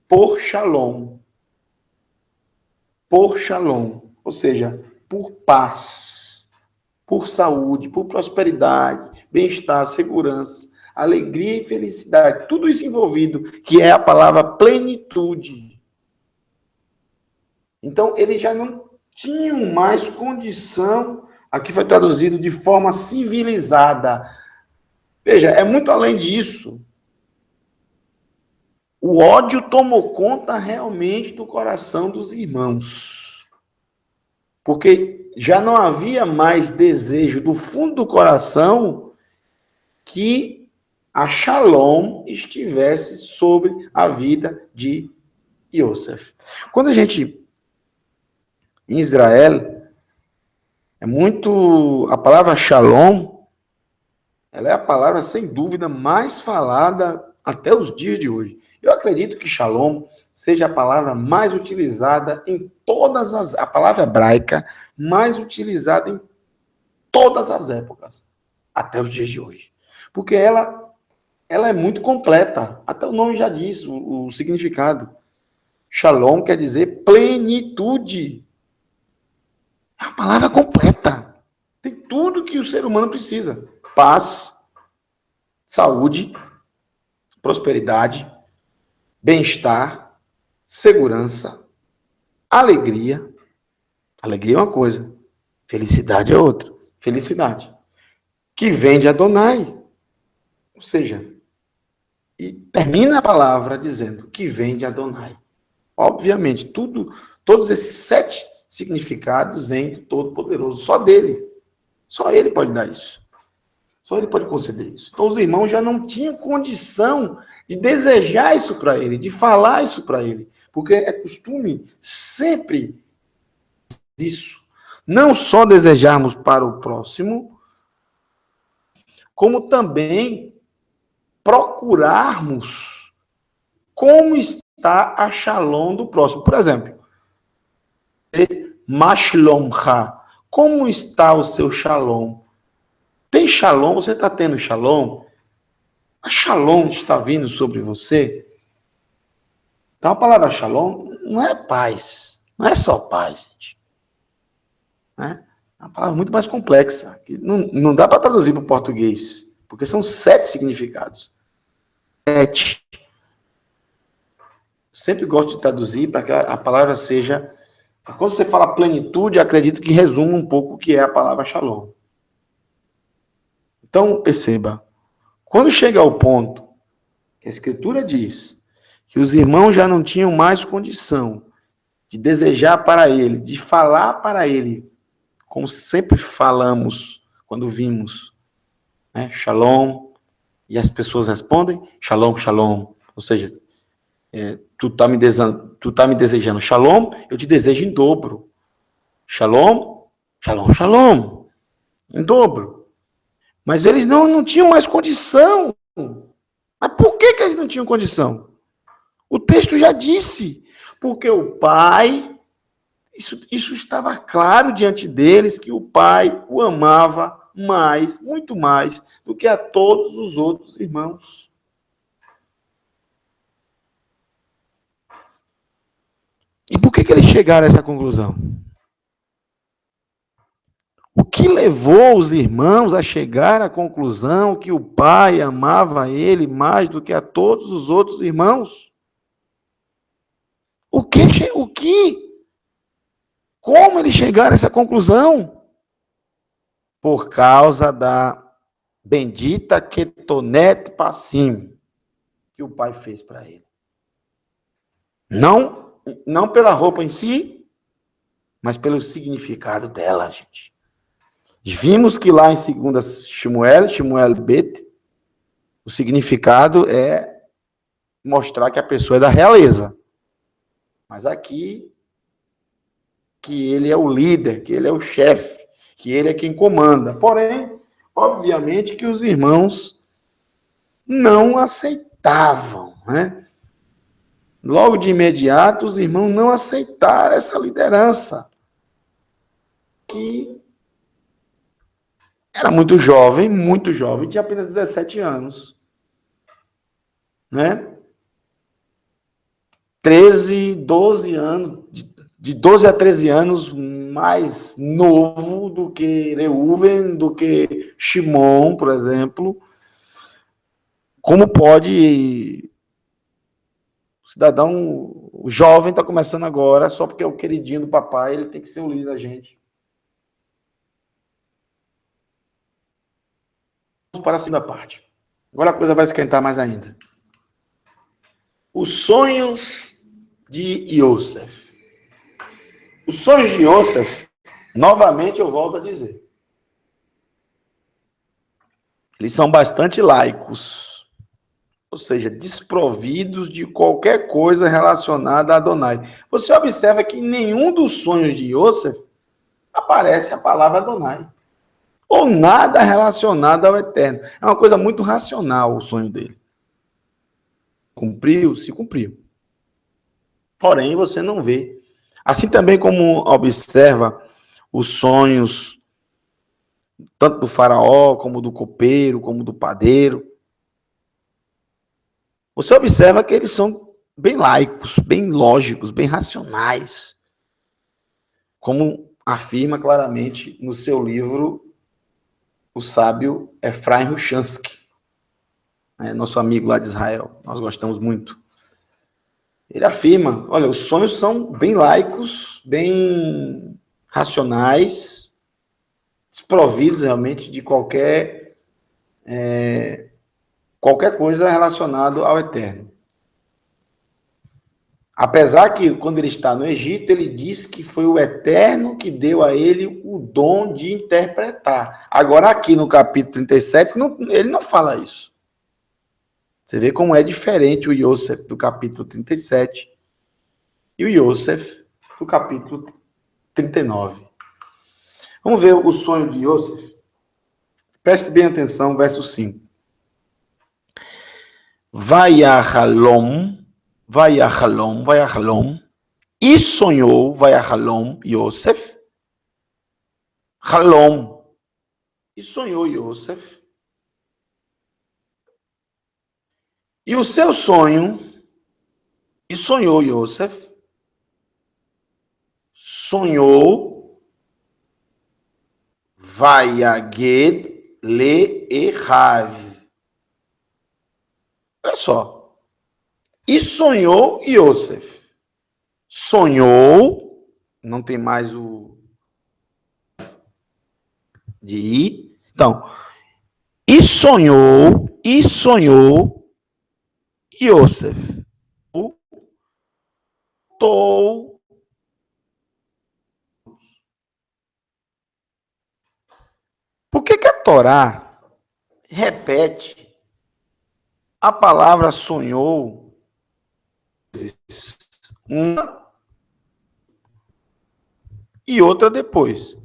por Shalom. Por Shalom. Ou seja, por paz, por saúde, por prosperidade, bem-estar, segurança, alegria e felicidade. Tudo isso envolvido, que é a palavra plenitude. Então, eles já não tinham mais condição, aqui foi traduzido de forma civilizada. Veja, é muito além disso. O ódio tomou conta realmente do coração dos irmãos. Porque já não havia mais desejo do fundo do coração que a Shalom estivesse sobre a vida de Yosef. Quando a gente, em Israel, a palavra Shalom, ela é a palavra, sem dúvida, mais falada até os dias de hoje. Eu acredito que Shalom seja a palavra mais utilizada em a palavra hebraica mais utilizada em todas as épocas, até os dias de hoje. Porque ela é muito completa, até o nome já diz o significado. Shalom quer dizer plenitude. É uma palavra completa. Tem tudo que o ser humano precisa. Paz, saúde, prosperidade, bem-estar, segurança, Alegria. Alegria é uma coisa. Felicidade é outra. Felicidade. Que vem de Adonai. Ou seja, e termina a palavra dizendo que vem de Adonai. Obviamente, todos esses 7 significados vêm do Todo-Poderoso. Só dele. Só ele pode dar isso. Só ele pode conceder isso. Então, os irmãos já não tinham condição de desejar isso para ele, de falar isso para ele. Porque é costume sempre isso. Não só desejarmos para o próximo, como também procurarmos como está a shalom do próximo. Por exemplo, Mashlomcha. Como está o seu shalom? Tem shalom? Você está tendo shalom? A shalom está vindo sobre você? Então, a palavra shalom não é paz. Não é só paz, gente. É uma palavra muito mais complexa. Que não dá para traduzir para o português. Porque são 7 significados. 7. Sempre gosto de traduzir para que a palavra seja... Quando você fala plenitude, acredito que resuma um pouco o que é a palavra shalom. Então, perceba. Quando chega ao ponto que a Escritura diz que os irmãos já não tinham mais condição de desejar para ele, de falar para ele, como sempre falamos quando vimos, né? Shalom, e as pessoas respondem, shalom, shalom. Ou seja, tu tá me desejando shalom, eu te desejo em dobro. Shalom, shalom, shalom. Em dobro. Mas eles não tinham mais condição. Mas por que eles não tinham condição? O texto já disse. Porque o pai, isso estava claro diante deles, que o pai o amava mais, muito mais, do que a todos os outros irmãos. E por que eles chegaram a essa conclusão? O que levou os irmãos a chegar à conclusão que o pai amava ele mais do que a todos os outros irmãos? Como eles chegaram a essa conclusão? Por causa da bendita Ketonet Passim que o pai fez para ele. Não pela roupa em si, mas pelo significado dela, gente. Vimos que lá em 2 Shmuel Bet, o significado é mostrar que a pessoa é da realeza. Mas aqui, que ele é o líder, que ele é o chefe, que ele é quem comanda. Porém, obviamente que os irmãos não aceitavam, né? Logo de imediato, os irmãos não aceitaram essa liderança. Que era muito jovem, tinha apenas 17 anos. Né? 13, 12 anos, de 12 a 13 anos, mais novo do que Reuven, do que Shimon, por exemplo. Como pode o cidadão, o jovem está começando agora, só porque é o queridinho do papai, ele tem que ser o líder da gente. Vamos para a segunda parte. Agora a coisa vai esquentar mais ainda. Os sonhos de Yosef. Os sonhos de Yosef, novamente eu volto a dizer, eles são bastante laicos, ou seja, desprovidos de qualquer coisa relacionada a Adonai. Você observa que em nenhum dos sonhos de Yosef aparece a palavra Adonai. Ou nada relacionado ao Eterno. É uma coisa muito racional o sonho dele. Cumpriu? Se cumpriu. Porém, você não vê. Assim também como observa os sonhos, tanto do faraó, como do copeiro, como do padeiro. Você observa que eles são bem laicos, bem lógicos, bem racionais. Como afirma claramente no seu livro o sábio Efraim Rushansky, nosso amigo lá de Israel. Nós gostamos muito. Ele afirma, olha, os sonhos são bem laicos, bem racionais, desprovidos realmente de qualquer coisa relacionada ao eterno. Apesar que, quando ele está no Egito, ele diz que foi o Eterno que deu a ele o dom de interpretar. Agora, aqui no capítulo 37, ele não fala isso. Você vê como é diferente o Yosef do capítulo 37 e o Yosef do capítulo 39. Vamos ver o sonho de Yosef? Preste bem atenção, verso 5. Vayachalom, e sonhou, Vayachalom, Yosef, Halom, e sonhou Yosef, e o seu sonho, e sonhou Yosef, sonhou, Vayaged le Echav. Olha só. E sonhou Yosef. Sonhou, não tem mais o de ir. Então, e sonhou Yosef. Contou. Por que a Torá repete a palavra sonhou uma e outra depois?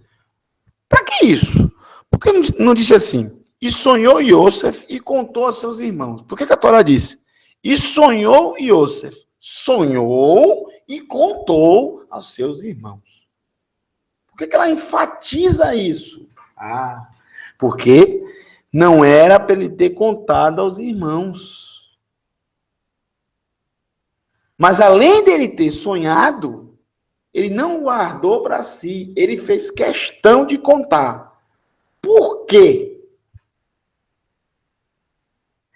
Para que isso? Por que não disse assim? E sonhou Yosef e contou a seus irmãos. Por que a Torá disse? E sonhou Yosef. Sonhou e contou aos seus irmãos. Por que ela enfatiza isso? Porque não era para ele ter contado aos irmãos. Mas além dele ter sonhado, ele não guardou para si. Ele fez questão de contar. Por quê?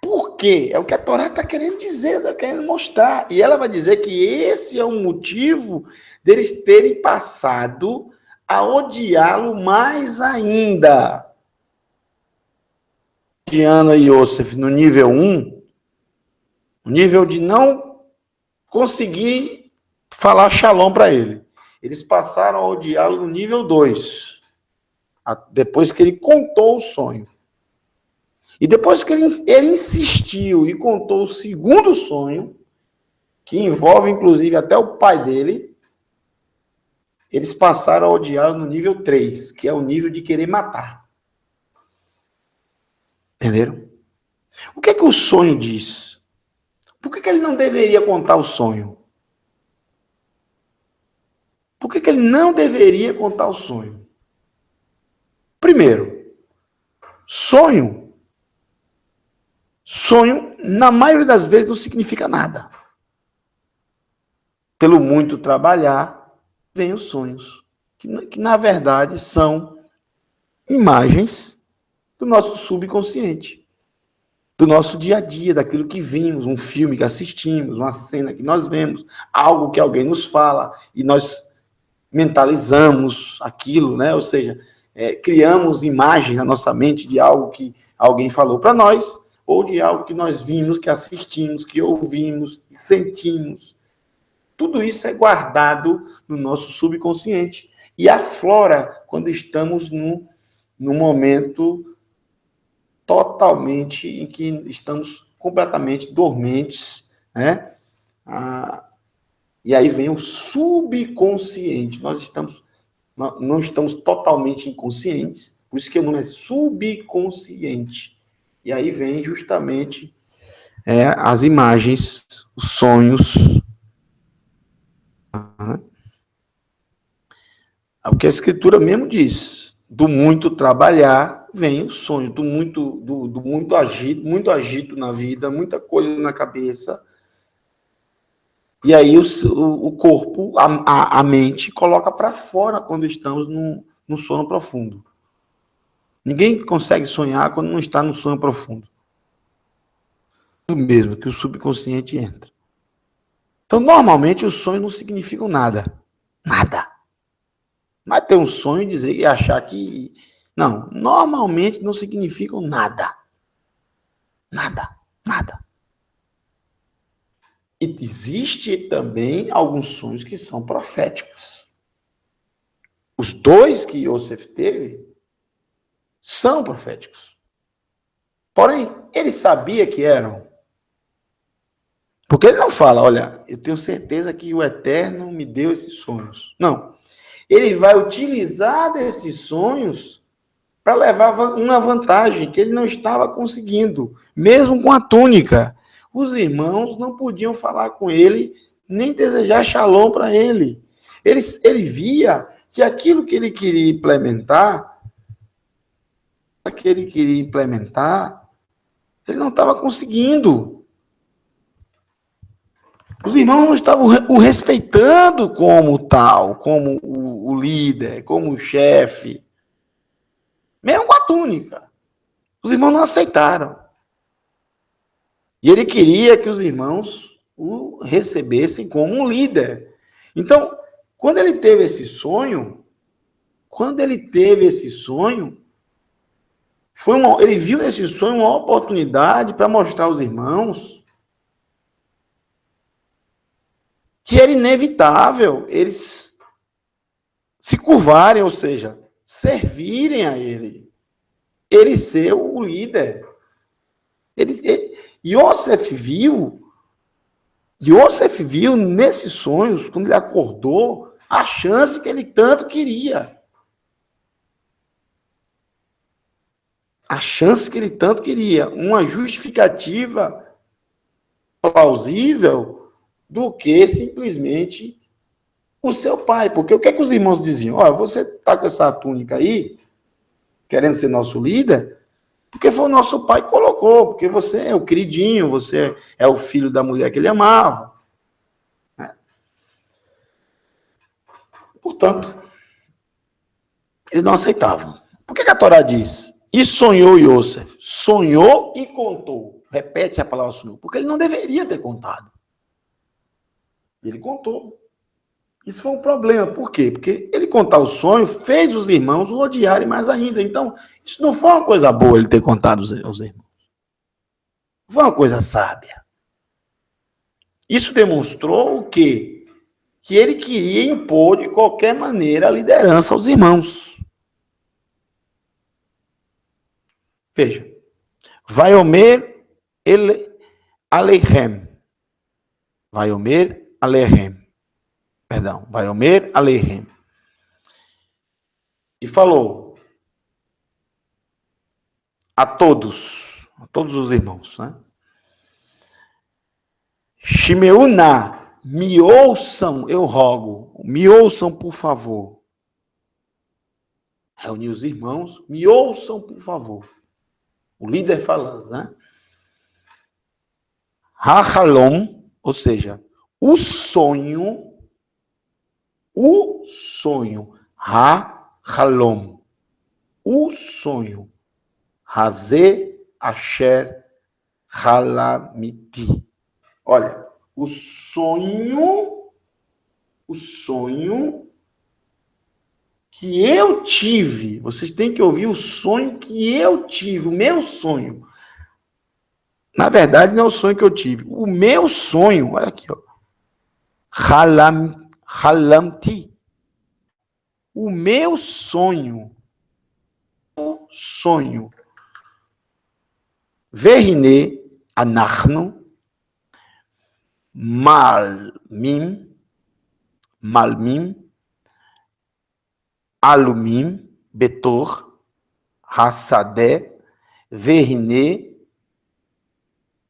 Por quê? É o que a Torá está querendo dizer, está querendo mostrar. E ela vai dizer que esse é o motivo deles terem passado a odiá-lo mais ainda. Diana e Yosef no nível 1, o nível de não conseguir falar shalom para ele. Eles passaram a odiá-lo no nível 2, depois que ele contou o sonho. E depois que ele insistiu e contou o segundo sonho, que envolve inclusive até o pai dele, eles passaram a odiá-lo no nível 3, que é o nível de querer matar. Entenderam? O que é que o sonho diz? Por que ele não deveria contar o sonho? Por que ele não deveria contar o sonho? Primeiro, sonho, na maioria das vezes, não significa nada. Pelo muito trabalhar, vem os sonhos, que na verdade são imagens do nosso subconsciente, do nosso dia a dia, daquilo que vimos, um filme que assistimos, uma cena que nós vemos, algo que alguém nos fala e nós mentalizamos aquilo, né? Ou seja, criamos imagens na nossa mente de algo que alguém falou para nós ou de algo que nós vimos, que assistimos, que ouvimos, que sentimos. Tudo isso é guardado no nosso subconsciente e aflora quando estamos num momento totalmente em que estamos completamente dormentes, né? E aí vem o subconsciente. Nós não estamos totalmente inconscientes, por isso que o nome é subconsciente. E aí vem justamente as imagens, os sonhos. O que a Escritura mesmo diz, do muito trabalhar vem o sonho, do muito agito na vida, muita coisa na cabeça. E aí o corpo, a mente, coloca para fora quando estamos no sono profundo. Ninguém consegue sonhar quando não está no sonho profundo. O mesmo que o subconsciente entra. Então, normalmente, os sonhos não significam nada. Nada. Mas ter um sonho e dizer e achar que... Não, normalmente não significam nada. Nada. Nada. E existe também alguns sonhos que são proféticos. Os dois que Yosef teve são proféticos. Porém, ele sabia que eram. Porque ele não fala, olha, eu tenho certeza que o Eterno me deu esses sonhos. Não. Ele vai utilizar desses sonhos para levar uma vantagem que ele não estava conseguindo, mesmo com a túnica. Os irmãos não podiam falar com ele, nem desejar shalom para ele. Ele via que aquilo que ele queria implementar, ele não estava conseguindo. Os irmãos não estavam o respeitando como tal, como o líder, como o chefe. Mesmo com a túnica. Os irmãos não aceitaram. E ele queria que os irmãos o recebessem como um líder. Então, quando ele teve esse sonho, ele viu nesse sonho uma oportunidade para mostrar aos irmãos que era inevitável eles se curvarem, ou seja, servirem a ele. Ele ser o líder. Yosef viu nesses sonhos, quando ele acordou, a chance que ele tanto queria. A chance que ele tanto queria. Uma justificativa plausível do que simplesmente o seu pai. Porque o que é que os irmãos diziam? Olha, você está com essa túnica aí, querendo ser nosso líder, porque foi o nosso pai que colocou, porque você é o queridinho, você é o filho da mulher que ele amava. Portanto, eles não aceitavam. Por que a Torá diz? E sonhou Yosef. Sonhou e contou. Repete a palavra sonhou. Porque ele não deveria ter contado. Ele contou. Isso foi um problema. Por quê? Porque ele contar o sonho fez os irmãos o odiarem mais ainda. Então, isso não foi uma coisa boa ele ter contado aos irmãos. Foi uma coisa sábia. Isso demonstrou o quê? Que ele queria impor de qualquer maneira a liderança aos irmãos. Veja. Vaiomer Aleichem. Vaiomer Aleichem. Perdão. Vaiomer Aleichem. E falou a todos os irmãos, né? Shimeuna, me ouçam, eu rogo, me ouçam, por favor. Reuniu os irmãos, me ouçam, por favor. O líder falando, né? Ha-halom, ou seja, o sonho, ha-halom, o sonho, Hazé Asher Halamiti. Olha, o sonho que eu tive, vocês têm que ouvir o sonho que eu tive, o meu sonho. Na verdade, não é o sonho que eu tive. O meu sonho, olha aqui, ó. Halamti. O meu sonho. Verine anachnu malmim alumim betor hassadé verine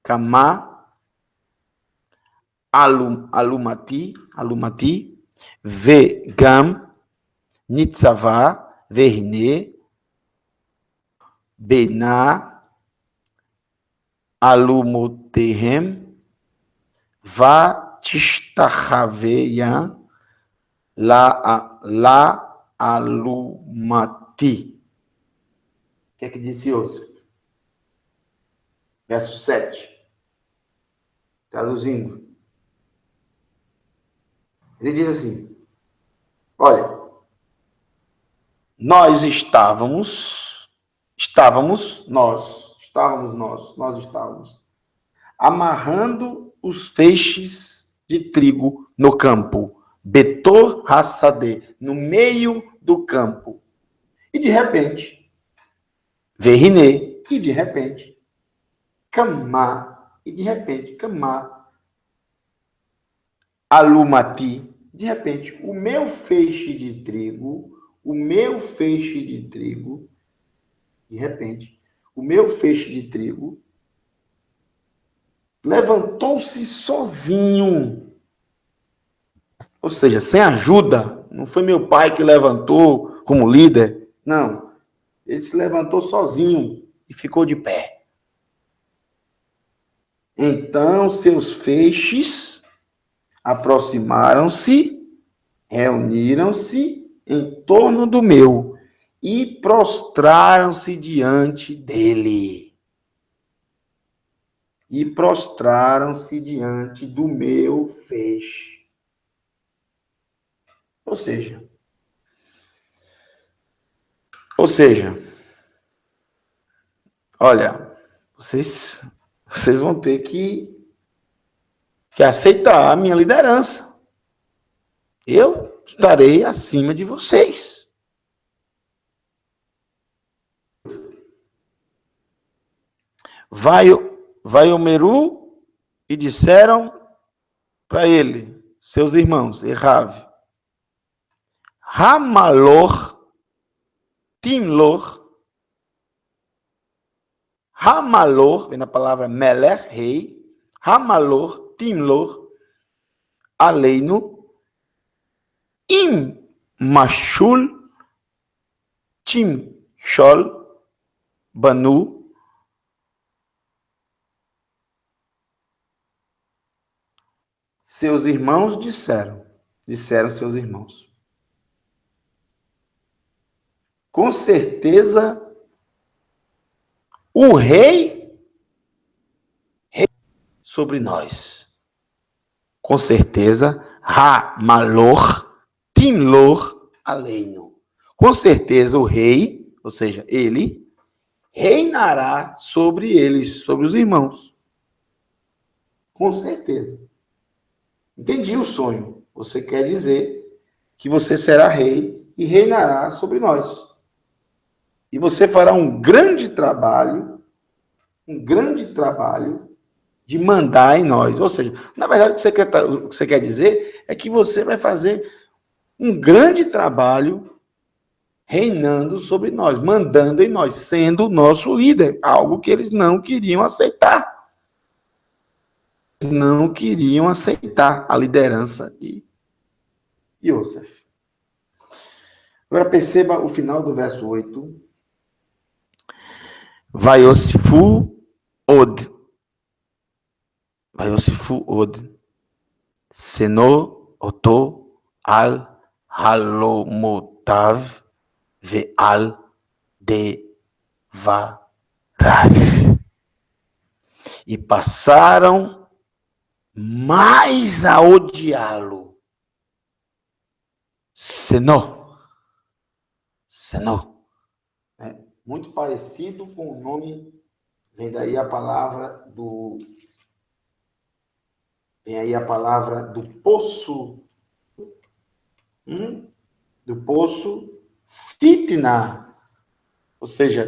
kama alumati vegam nitzavá verine bena alumotehem vatishtachaveyan la alumati. O que é que disse Yosef? Verso 7. Traduzindo. Ele diz assim, olha, nós estávamos amarrando os feixes de trigo no campo, Betor Hassadê, no meio do campo. E de repente, Verriné, e de repente, Camá, Alumati, de repente, o meu feixe de trigo, de repente, o meu feixe de trigo levantou-se sozinho. Ou seja, sem ajuda. Não foi meu pai que levantou como líder. Não. Ele se levantou sozinho e ficou de pé. Então seus feixes aproximaram-se, reuniram-se em torno do meu e prostraram-se diante dele. E prostraram-se diante do meu feixe. Ou seja, olha, vocês vão ter que aceitar a minha liderança. Eu estarei acima de vocês. Vai o Meru e disseram para ele, seus irmãos, Errave, Ramalor, Timlor, vem na palavra Meler, rei, Ramalor, Timlor, Aleino, Im Mashul, Tim Shol, Banu, seus irmãos disseram seus irmãos. Com certeza, o rei sobre nós. Com certeza, Ramalor, Timlor, Aleino. Com certeza, o rei, ou seja, ele, reinará sobre eles, sobre os irmãos. Com certeza. Entendi o sonho. Você quer dizer que você será rei e reinará sobre nós. E você fará um grande trabalho de mandar em nós. Ou seja, na verdade, o que você quer dizer é que você vai fazer um grande trabalho reinando sobre nós, mandando em nós, sendo o nosso líder, algo que eles não queriam aceitar. Não queriam aceitar a liderança de Yosef. Agora perceba o final do verso 8. Vaiosifu od. Seno oto al halomotav ve'al devarav. E passaram mais a odiá-lo. Senó. É muito parecido com o nome, vem daí a palavra do poço, do poço Sitna, ou seja,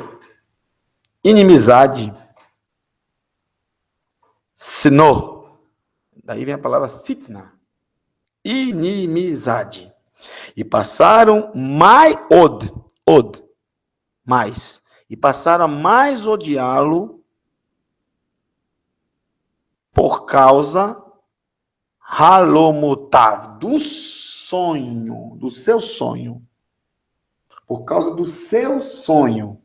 inimizade. Senó. Daí vem a palavra Sitna. Inimizade. E passaram mais mais. E passaram a mais odiá-lo por causa halomutav, do seu sonho. Por causa do seu sonho.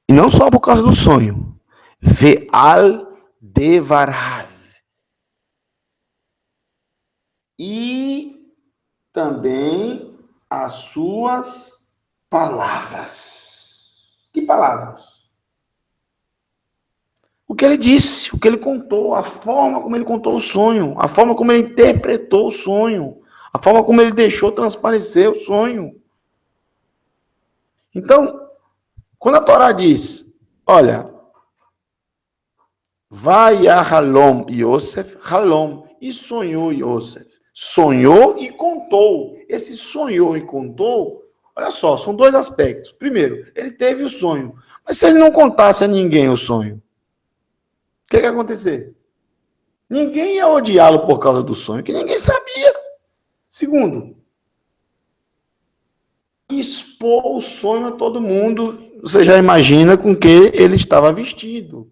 E não só por causa do sonho. Ve'al devarav. E também as suas palavras. Que palavras? o que ele disse, o que ele contou, a forma como ele contou o sonho, a forma como ele interpretou o sonho, a forma como ele deixou transparecer o sonho. Então, quando a Torá diz, olha, vai a Halom Yosef, Halom, e sonhou Yosef. Sonhou e contou. Esse sonhou e contou, olha só, são dois aspectos. Primeiro, ele teve o sonho, mas se ele não contasse a ninguém o sonho, o que ia acontecer? Ninguém ia odiá-lo por causa do sonho, que ninguém sabia. Segundo, expor o sonho a todo mundo. Você já imagina com que ele estava vestido.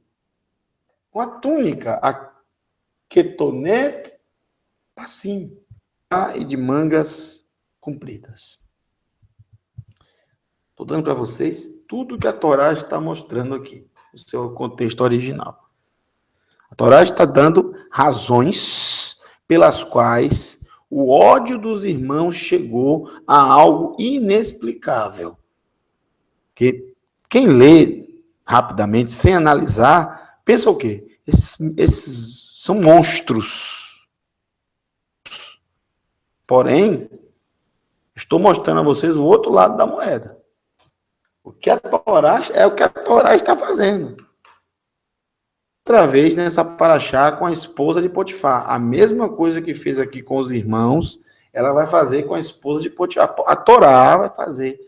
Com a túnica, a ketonet passim, e de mangas compridas. Estou dando para vocês tudo que a Torá está mostrando aqui, no seu contexto original. A Torá está dando razões pelas quais o ódio dos irmãos chegou a algo inexplicável. Que quem lê rapidamente, sem analisar, pensa o quê? Esses são monstros. Porém, estou mostrando a vocês o outro lado da moeda. O que a Torá é o que a Torá está fazendo. Outra vez nessa paraxá com a esposa de Potifar. A mesma coisa que fez aqui com os irmãos, ela vai fazer com a esposa de Potifar. A Torá vai fazer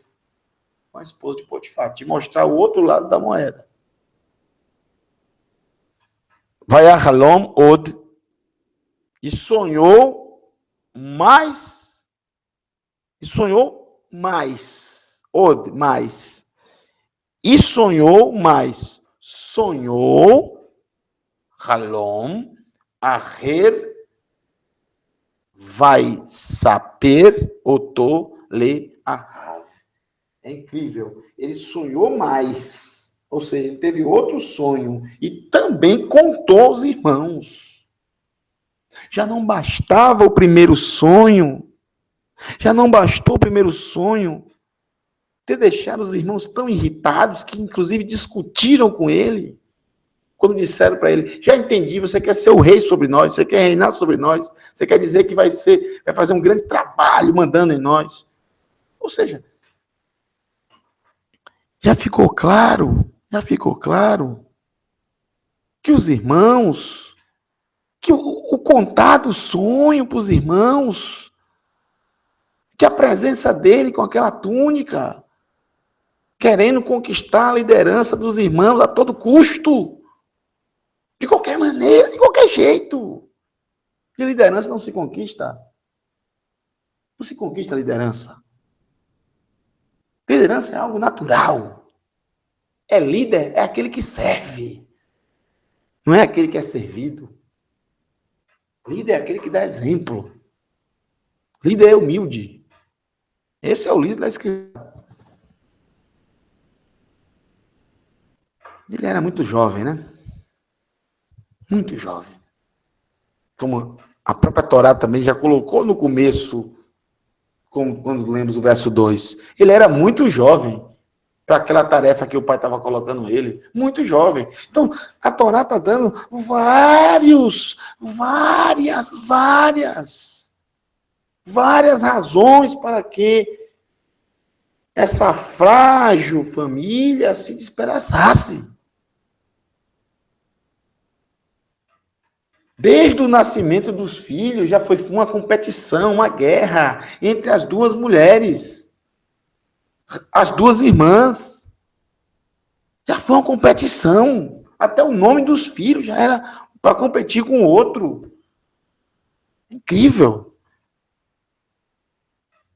com a esposa de Potifar. Te mostrar o outro lado da moeda. Vai a Halom Od e sonhou mais. E sonhou mais. Od, mais. E sonhou mais. Sonhou Halom, Aher, vai saber, Oto, Le, Ahav. É incrível. Ele sonhou mais. Ou seja, ele teve outro sonho. E também contou aos irmãos. Já não bastava o primeiro sonho. Já não bastou o primeiro sonho ter deixado os irmãos tão irritados que, inclusive, discutiram com ele. Quando disseram para ele, já entendi, você quer ser o rei sobre nós, você quer reinar sobre nós, você quer dizer que vai fazer um grande trabalho mandando em nós. Ou seja, já ficou claro que os irmãos, que o contado sonho para os irmãos, que a presença dele com aquela túnica, querendo conquistar a liderança dos irmãos a todo custo, de qualquer maneira, de qualquer jeito. E liderança não se conquista. Não se conquista a liderança. Liderança é algo natural. É líder, é aquele que serve. Não é aquele que é servido. Líder é aquele que dá exemplo. Líder é humilde. Esse é o líder da escritura. Ele era muito jovem, né? Muito jovem. Como a própria Torá também já colocou no começo, quando lemos o verso 2. Ele era muito jovem para aquela tarefa que o pai estava colocando ele. Muito jovem. Então, a Torá está dando várias razões para que essa frágil família se despedaçasse. Desde o nascimento dos filhos, já foi uma competição, uma guerra entre as duas mulheres, as duas irmãs. Já foi uma competição. Até o nome dos filhos já era para competir com o outro. Incrível.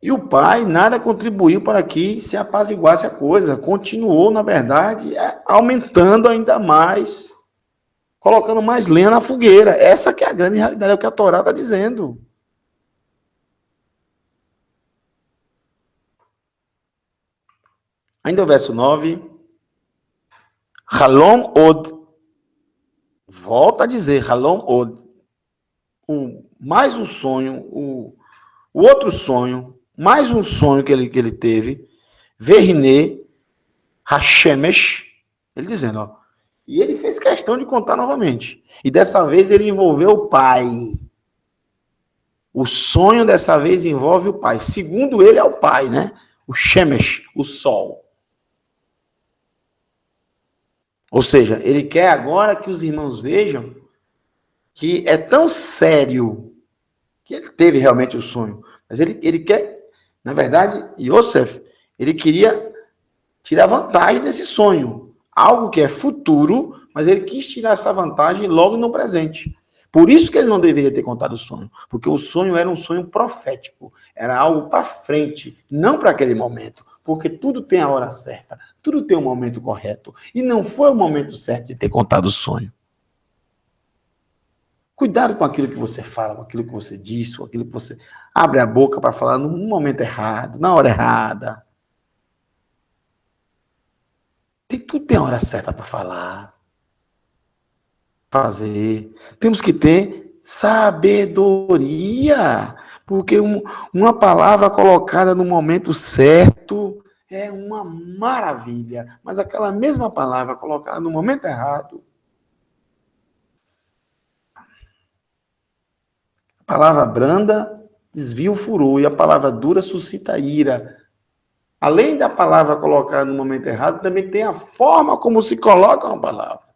E o pai nada contribuiu para que se apaziguasse a coisa. Continuou, na verdade, aumentando ainda mais, colocando mais lenha na fogueira. Essa que é a grande realidade, é o que a Torá está dizendo. Ainda o verso 9. Halom Od. Volta a dizer, Halom Od. Mais um sonho, o outro sonho, mais um sonho que ele teve. Verine Hashemesh. Ele dizendo, ó. E ele fez questão de contar novamente. E dessa vez ele envolveu o pai. O sonho dessa vez envolve o pai. Segundo ele é o pai, né? O Shemesh, o sol. Ou seja, ele quer agora que os irmãos vejam que é tão sério que ele teve realmente o sonho. Mas ele quer, na verdade, Yosef, ele queria tirar vantagem desse sonho. Algo que é futuro, mas ele quis tirar essa vantagem logo no presente. Por isso que ele não deveria ter contado o sonho, porque o sonho era um sonho profético, era algo para frente, não para aquele momento, porque tudo tem a hora certa, tudo tem o momento correto, e não foi o momento certo de ter contado o sonho. Cuidado com aquilo que você fala, com aquilo que você diz, com aquilo que você abre a boca para falar no momento errado, na hora errada. Tudo tem a hora certa para falar, fazer. Temos que ter sabedoria, porque uma palavra colocada no momento certo é uma maravilha, mas aquela mesma palavra colocada no momento errado, a palavra branda desvia o furor e a palavra dura suscita ira. Além da palavra colocada no momento errado, também tem a forma como se coloca uma palavra.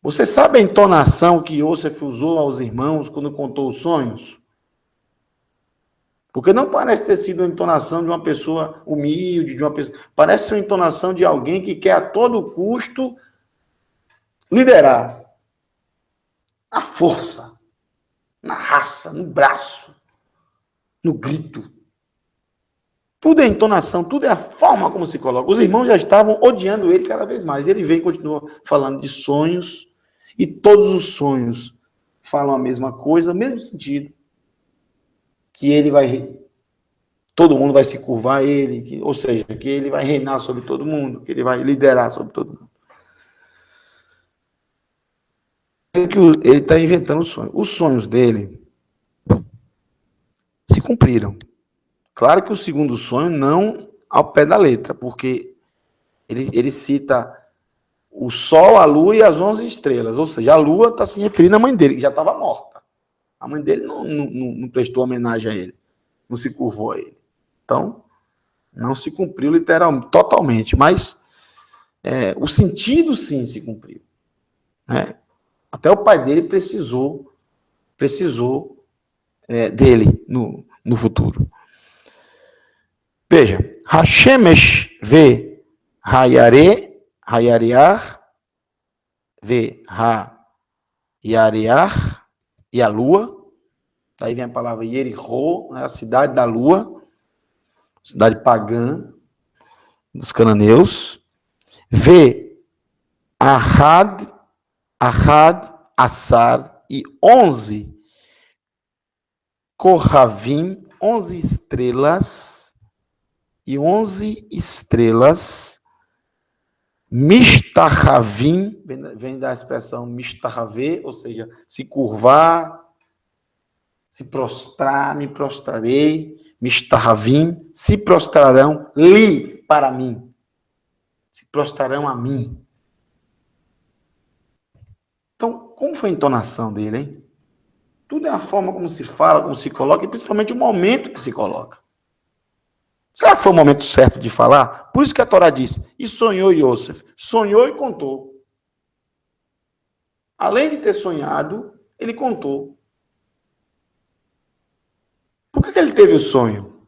Você sabe a entonação que Yosef usou aos irmãos quando contou os sonhos? Porque não parece ter sido a entonação de uma pessoa humilde, de uma pessoa. Parece ser uma entonação de alguém que quer a todo custo liderar. Na força, na raça, no braço, no grito. Tudo é entonação, tudo é a forma como se coloca. Os irmãos já estavam odiando ele cada vez mais. Ele vem e continua falando de sonhos, e todos os sonhos falam a mesma coisa, o mesmo sentido. Que ele vai, todo mundo vai se curvar a ele, ou seja, que ele vai reinar sobre todo mundo, que ele vai liderar sobre todo mundo. Ele está inventando sonhos. Os sonhos dele se cumpriram. Claro que o segundo sonho não ao pé da letra, porque ele cita o sol, a lua e as 11 estrelas, ou seja, a lua está se referindo à mãe dele, que já estava morta. A mãe dele não prestou homenagem a ele, não se curvou a ele. Então, não se cumpriu literalmente, totalmente, mas o sentido sim se cumpriu. Né? Até o pai dele precisou dele no futuro. Veja, Hashemesh vê Hayarear, vê Hayarear e a lua. Daí vem a palavra Yerichó, né, a cidade da lua, cidade pagã dos cananeus. Vê Ahad, Assar e 11 Kohavim, 11 estrelas, e 11 estrelas, Mishtahavim, vem da expressão Mishtahavê, ou seja, se curvar, se prostrar, me prostrarei, Mishtahavim, se prostrarão li para mim, se prostrarão a mim. Então, como foi a entonação dele, hein? Tudo é a forma como se fala, como se coloca, e principalmente o momento que se coloca. Será que foi o momento certo de falar? Por isso que a Torá diz, e sonhou Yosef. Sonhou e contou. Além de ter sonhado, ele contou. Por que ele teve o sonho?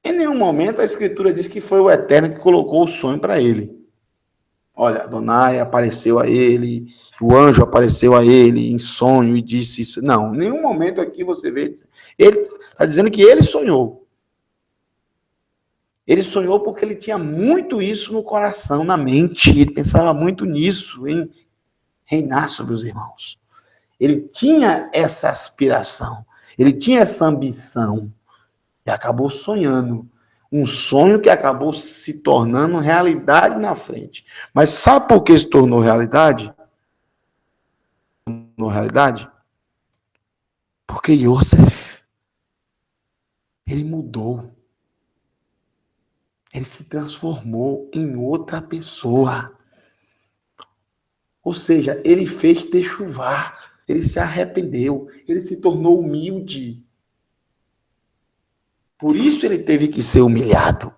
Em nenhum momento a Escritura diz que foi o Eterno que colocou o sonho para ele. Olha, Adonai apareceu a ele, o anjo apareceu a ele em sonho e disse isso. Não, em nenhum momento aqui você vê. Ele está dizendo que ele sonhou. Ele sonhou porque ele tinha muito isso no coração, na mente. Ele pensava muito nisso, em reinar sobre os irmãos. Ele tinha essa aspiração. Ele tinha essa ambição. E acabou sonhando. Um sonho que acabou se tornando realidade na frente. Mas sabe por que se tornou realidade? Porque Yosef, ele mudou. Ele se transformou em outra pessoa. Ou seja, ele fez techuvá, ele se arrependeu, ele se tornou humilde. Por isso ele teve que ser humilhado.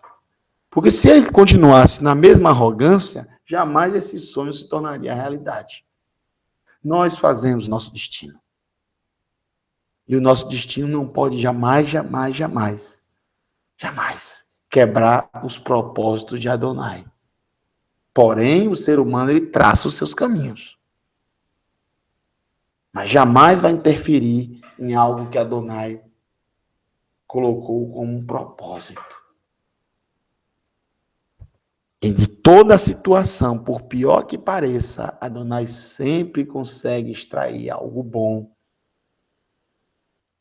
Porque se ele continuasse na mesma arrogância, jamais esse sonho se tornaria realidade. Nós fazemos nosso destino. E o nosso destino não pode jamais, jamais, jamais, jamais quebrar os propósitos de Adonai. Porém, o ser humano, ele traça os seus caminhos. Mas jamais vai interferir em algo que Adonai colocou como um propósito. E de toda a situação, por pior que pareça, Adonai sempre consegue extrair algo bom.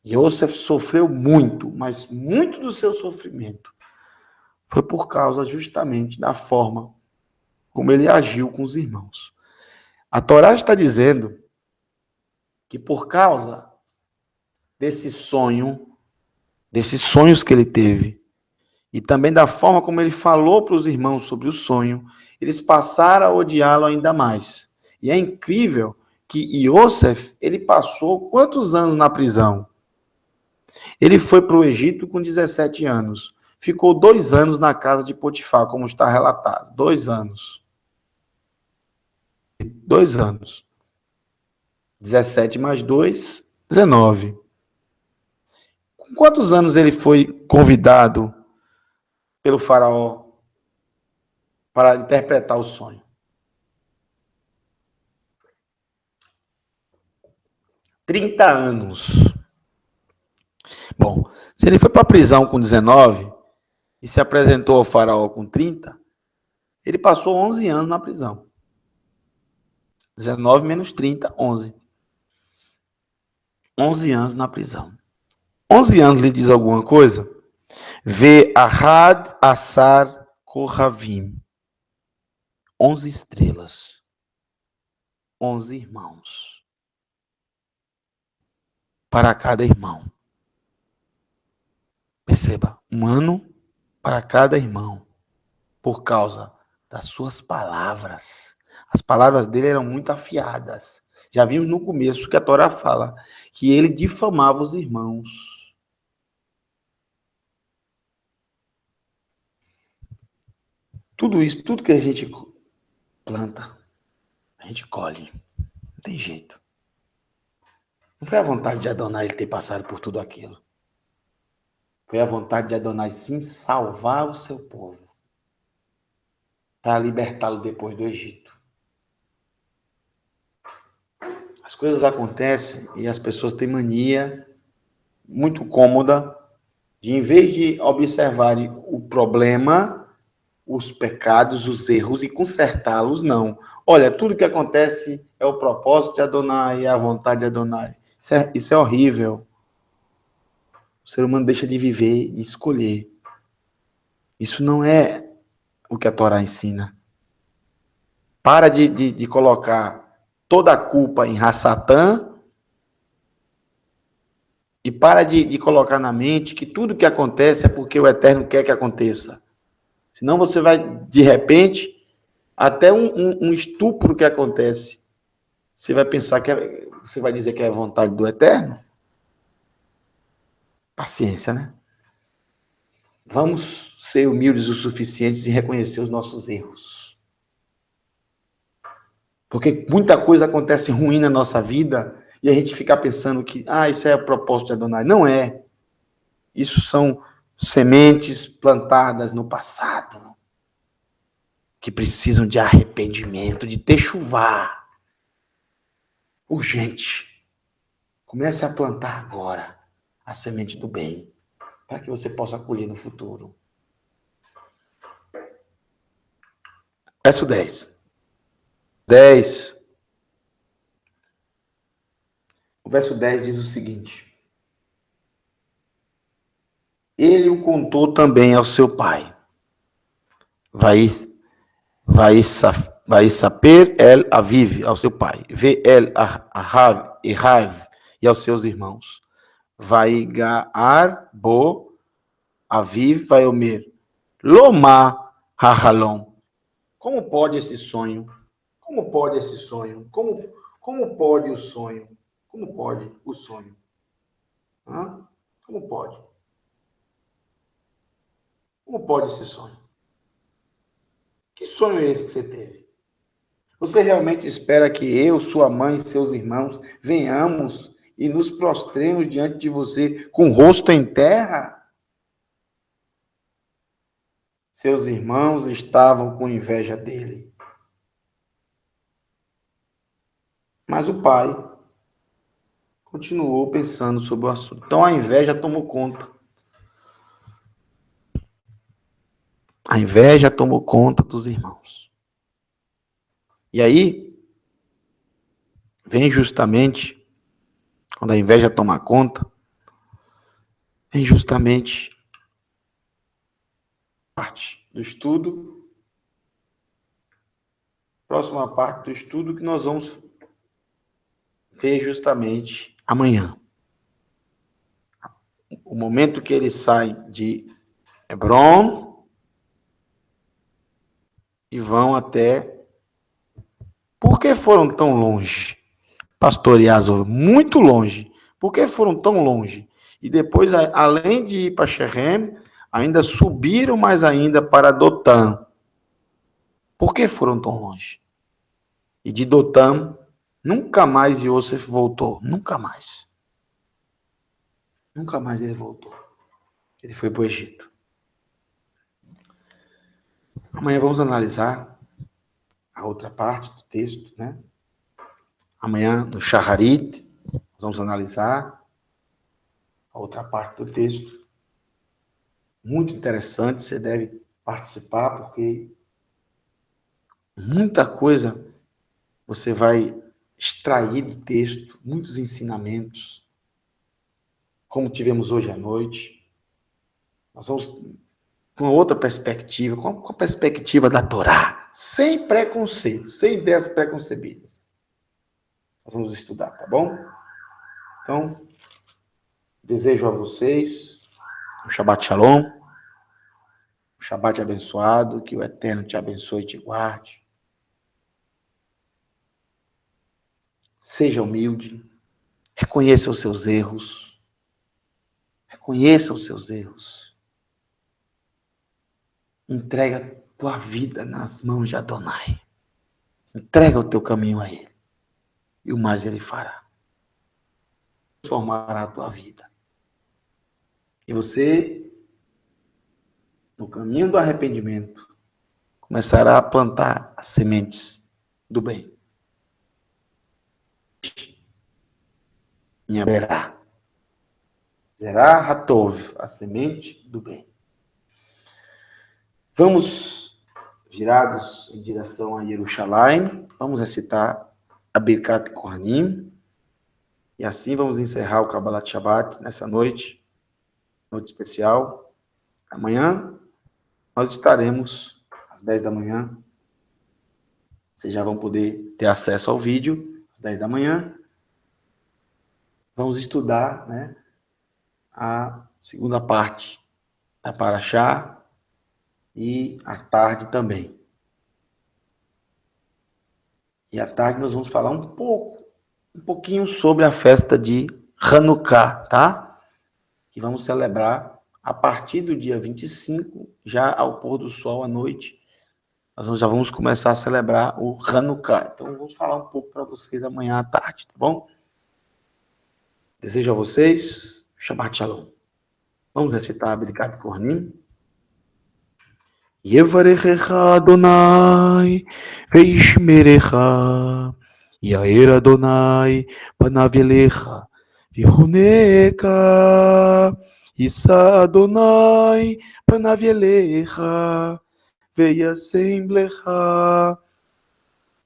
Yosef sofreu muito, mas muito do seu sofrimento foi por causa justamente da forma como ele agiu com os irmãos. A Torá está dizendo que por causa desses sonhos que ele teve, e também da forma como ele falou para os irmãos sobre o sonho, eles passaram a odiá-lo ainda mais. E é incrível que Yosef, ele passou quantos anos na prisão? Ele foi para o Egito com 17 anos. Ficou 2 anos na casa de Potifar, como está relatado. 2 anos. 2 anos. 17 mais 2, 19. Com quantos anos ele foi convidado pelo faraó para interpretar o sonho? 30 anos. Bom, se ele foi para a prisão com 19 e se apresentou ao faraó com 30, ele passou 11 anos na prisão. 19 menos 30, 11. 11 anos na prisão. 11 anos lhe diz alguma coisa? Vê Ahad Asar Kohavim. 11 estrelas. 11 irmãos. Para cada irmão. Perceba, 1 ano para cada irmão. Por causa das suas palavras. As palavras dele eram muito afiadas. Já vimos no começo que a Torá fala que ele difamava os irmãos. Tudo isso, tudo que a gente planta, a gente colhe. Não tem jeito. Não foi a vontade de Adonai ele ter passado por tudo aquilo. Foi a vontade de Adonai, sim, salvar o seu povo. Para libertá-lo depois do Egito. As coisas acontecem e as pessoas têm mania muito cômoda de, em vez de observarem o problema, os pecados, os erros e consertá-los, não. Olha, tudo que acontece é o propósito de Adonai, é a vontade de Adonai. Isso é horrível. O ser humano deixa de viver, de escolher. Isso não é o que a Torá ensina. Para de colocar toda a culpa em Hassatã e para de colocar na mente que tudo que acontece é porque o Eterno quer que aconteça. Senão você vai, de repente, até um estupro que acontece, você vai pensar que você vai dizer que é a vontade do Eterno? Paciência, né? Vamos ser humildes o suficiente em reconhecer os nossos erros. Porque muita coisa acontece ruim na nossa vida e a gente fica pensando que, isso é a propósito de Adonai. Não é. Isso são sementes plantadas no passado que precisam de arrependimento, de techuvá. Urgente. Comece a plantar agora a semente do bem, para que você possa colher no futuro. Verso 10. O verso 10 diz o seguinte: ele o contou também ao seu pai. Vai saber el Aviv, ao seu pai. Vê el Ahav e aos seus irmãos. Vai Gaar Bo Aviv vai Omer Loma Hahalom. Como pode esse sonho? Como pode esse sonho? Como pode o sonho? Como pode o sonho? Hã? Como pode? Como pode esse sonho? Que sonho é esse que você teve? Você realmente espera que eu, sua mãe e seus irmãos venhamos e nos prostremos diante de você com o rosto em terra? Seus irmãos estavam com inveja dele. Mas o pai continuou pensando sobre o assunto. Então a inveja tomou conta. A inveja tomou conta dos irmãos. E aí, vem justamente, quando a inveja toma conta, vem justamente parte do estudo, próxima parte do estudo que nós vamos ver justamente amanhã. O momento que ele sai de Hebron e vão até... Por que foram tão longe? Pastorear as ovelhas, muito longe. Por que foram tão longe? E depois, além de ir para Shechem, ainda subiram mais ainda para Dotã. Por que foram tão longe? E de Dotã, nunca mais Yosef voltou. Nunca mais. Nunca mais ele voltou. Ele foi para o Egito. Amanhã vamos analisar a outra parte do texto, né? Amanhã, no Shaharit, vamos analisar a outra parte do texto. Muito interessante, você deve participar, porque muita coisa você vai extrair do texto, muitos ensinamentos, como tivemos hoje à noite. Nós vamos com outra perspectiva, com a perspectiva da Torá, sem preconceito, sem ideias preconcebidas. Nós vamos estudar, tá bom? Então, desejo a vocês um Shabbat Shalom, um Shabbat abençoado, que o Eterno te abençoe e te guarde. Seja humilde, reconheça os seus erros, reconheça os seus erros. Entrega a tua vida nas mãos de Adonai. Entrega o teu caminho a Ele. E o mais Ele fará. Transformará a tua vida. E você, no caminho do arrependimento, começará a plantar as sementes do bem. Zerá Hatov, a semente do bem. Vamos virados em direção a Jerusalém. Vamos recitar a Birkat Kohanim. E assim vamos encerrar o Kabbalat Shabbat nessa noite especial. Amanhã nós estaremos às 10 da manhã. Vocês já vão poder ter acesso ao vídeo às 10 da manhã. Vamos estudar, né, a segunda parte da Parashá e à tarde também. E à tarde nós vamos falar um pouquinho sobre a festa de Hanukkah, tá? Que vamos celebrar a partir do dia 25, já ao pôr do sol à noite. Nós já vamos começar a celebrar o Hanukkah. Então, vamos falar um pouco para vocês amanhã à tarde, tá bom? Desejo a vocês Shabbat Shalom. Vamos recitar a Birkat Kohanim. Yevarechecha Adonai veishmerecha. Yair Adonai panav elecha v'yehuneka. Yisa Adonai panav elecha veyasem lecha.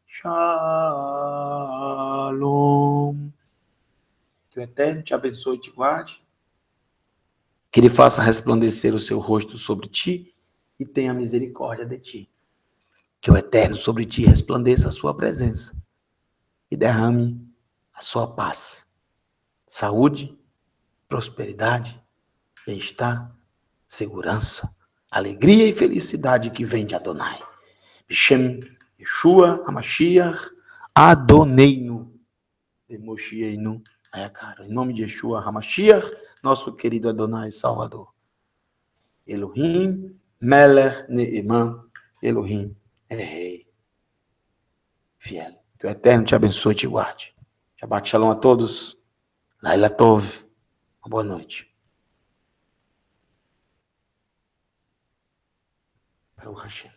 Shalom. Que o Eterno te abençoe e te guarde. Que Ele faça resplandecer o seu rosto sobre ti e tenha misericórdia de ti. Que o Eterno sobre ti resplandeça a sua presença e derrame a sua paz, saúde, prosperidade, bem-estar, segurança, alegria e felicidade que vem de Adonai. Bishem, Yeshua, Hamashiach, Adoneinu, Demoshienu, Ayakara. Em nome de Yeshua, Hamashiach, nosso querido Adonai Salvador. Elohim, Melech, Neeman, Elohim é rei. Fiel. Que o Eterno te abençoe e te guarde. Shabbat Shalom a todos. Laila Tov. Uma boa noite. Baruch Hashem.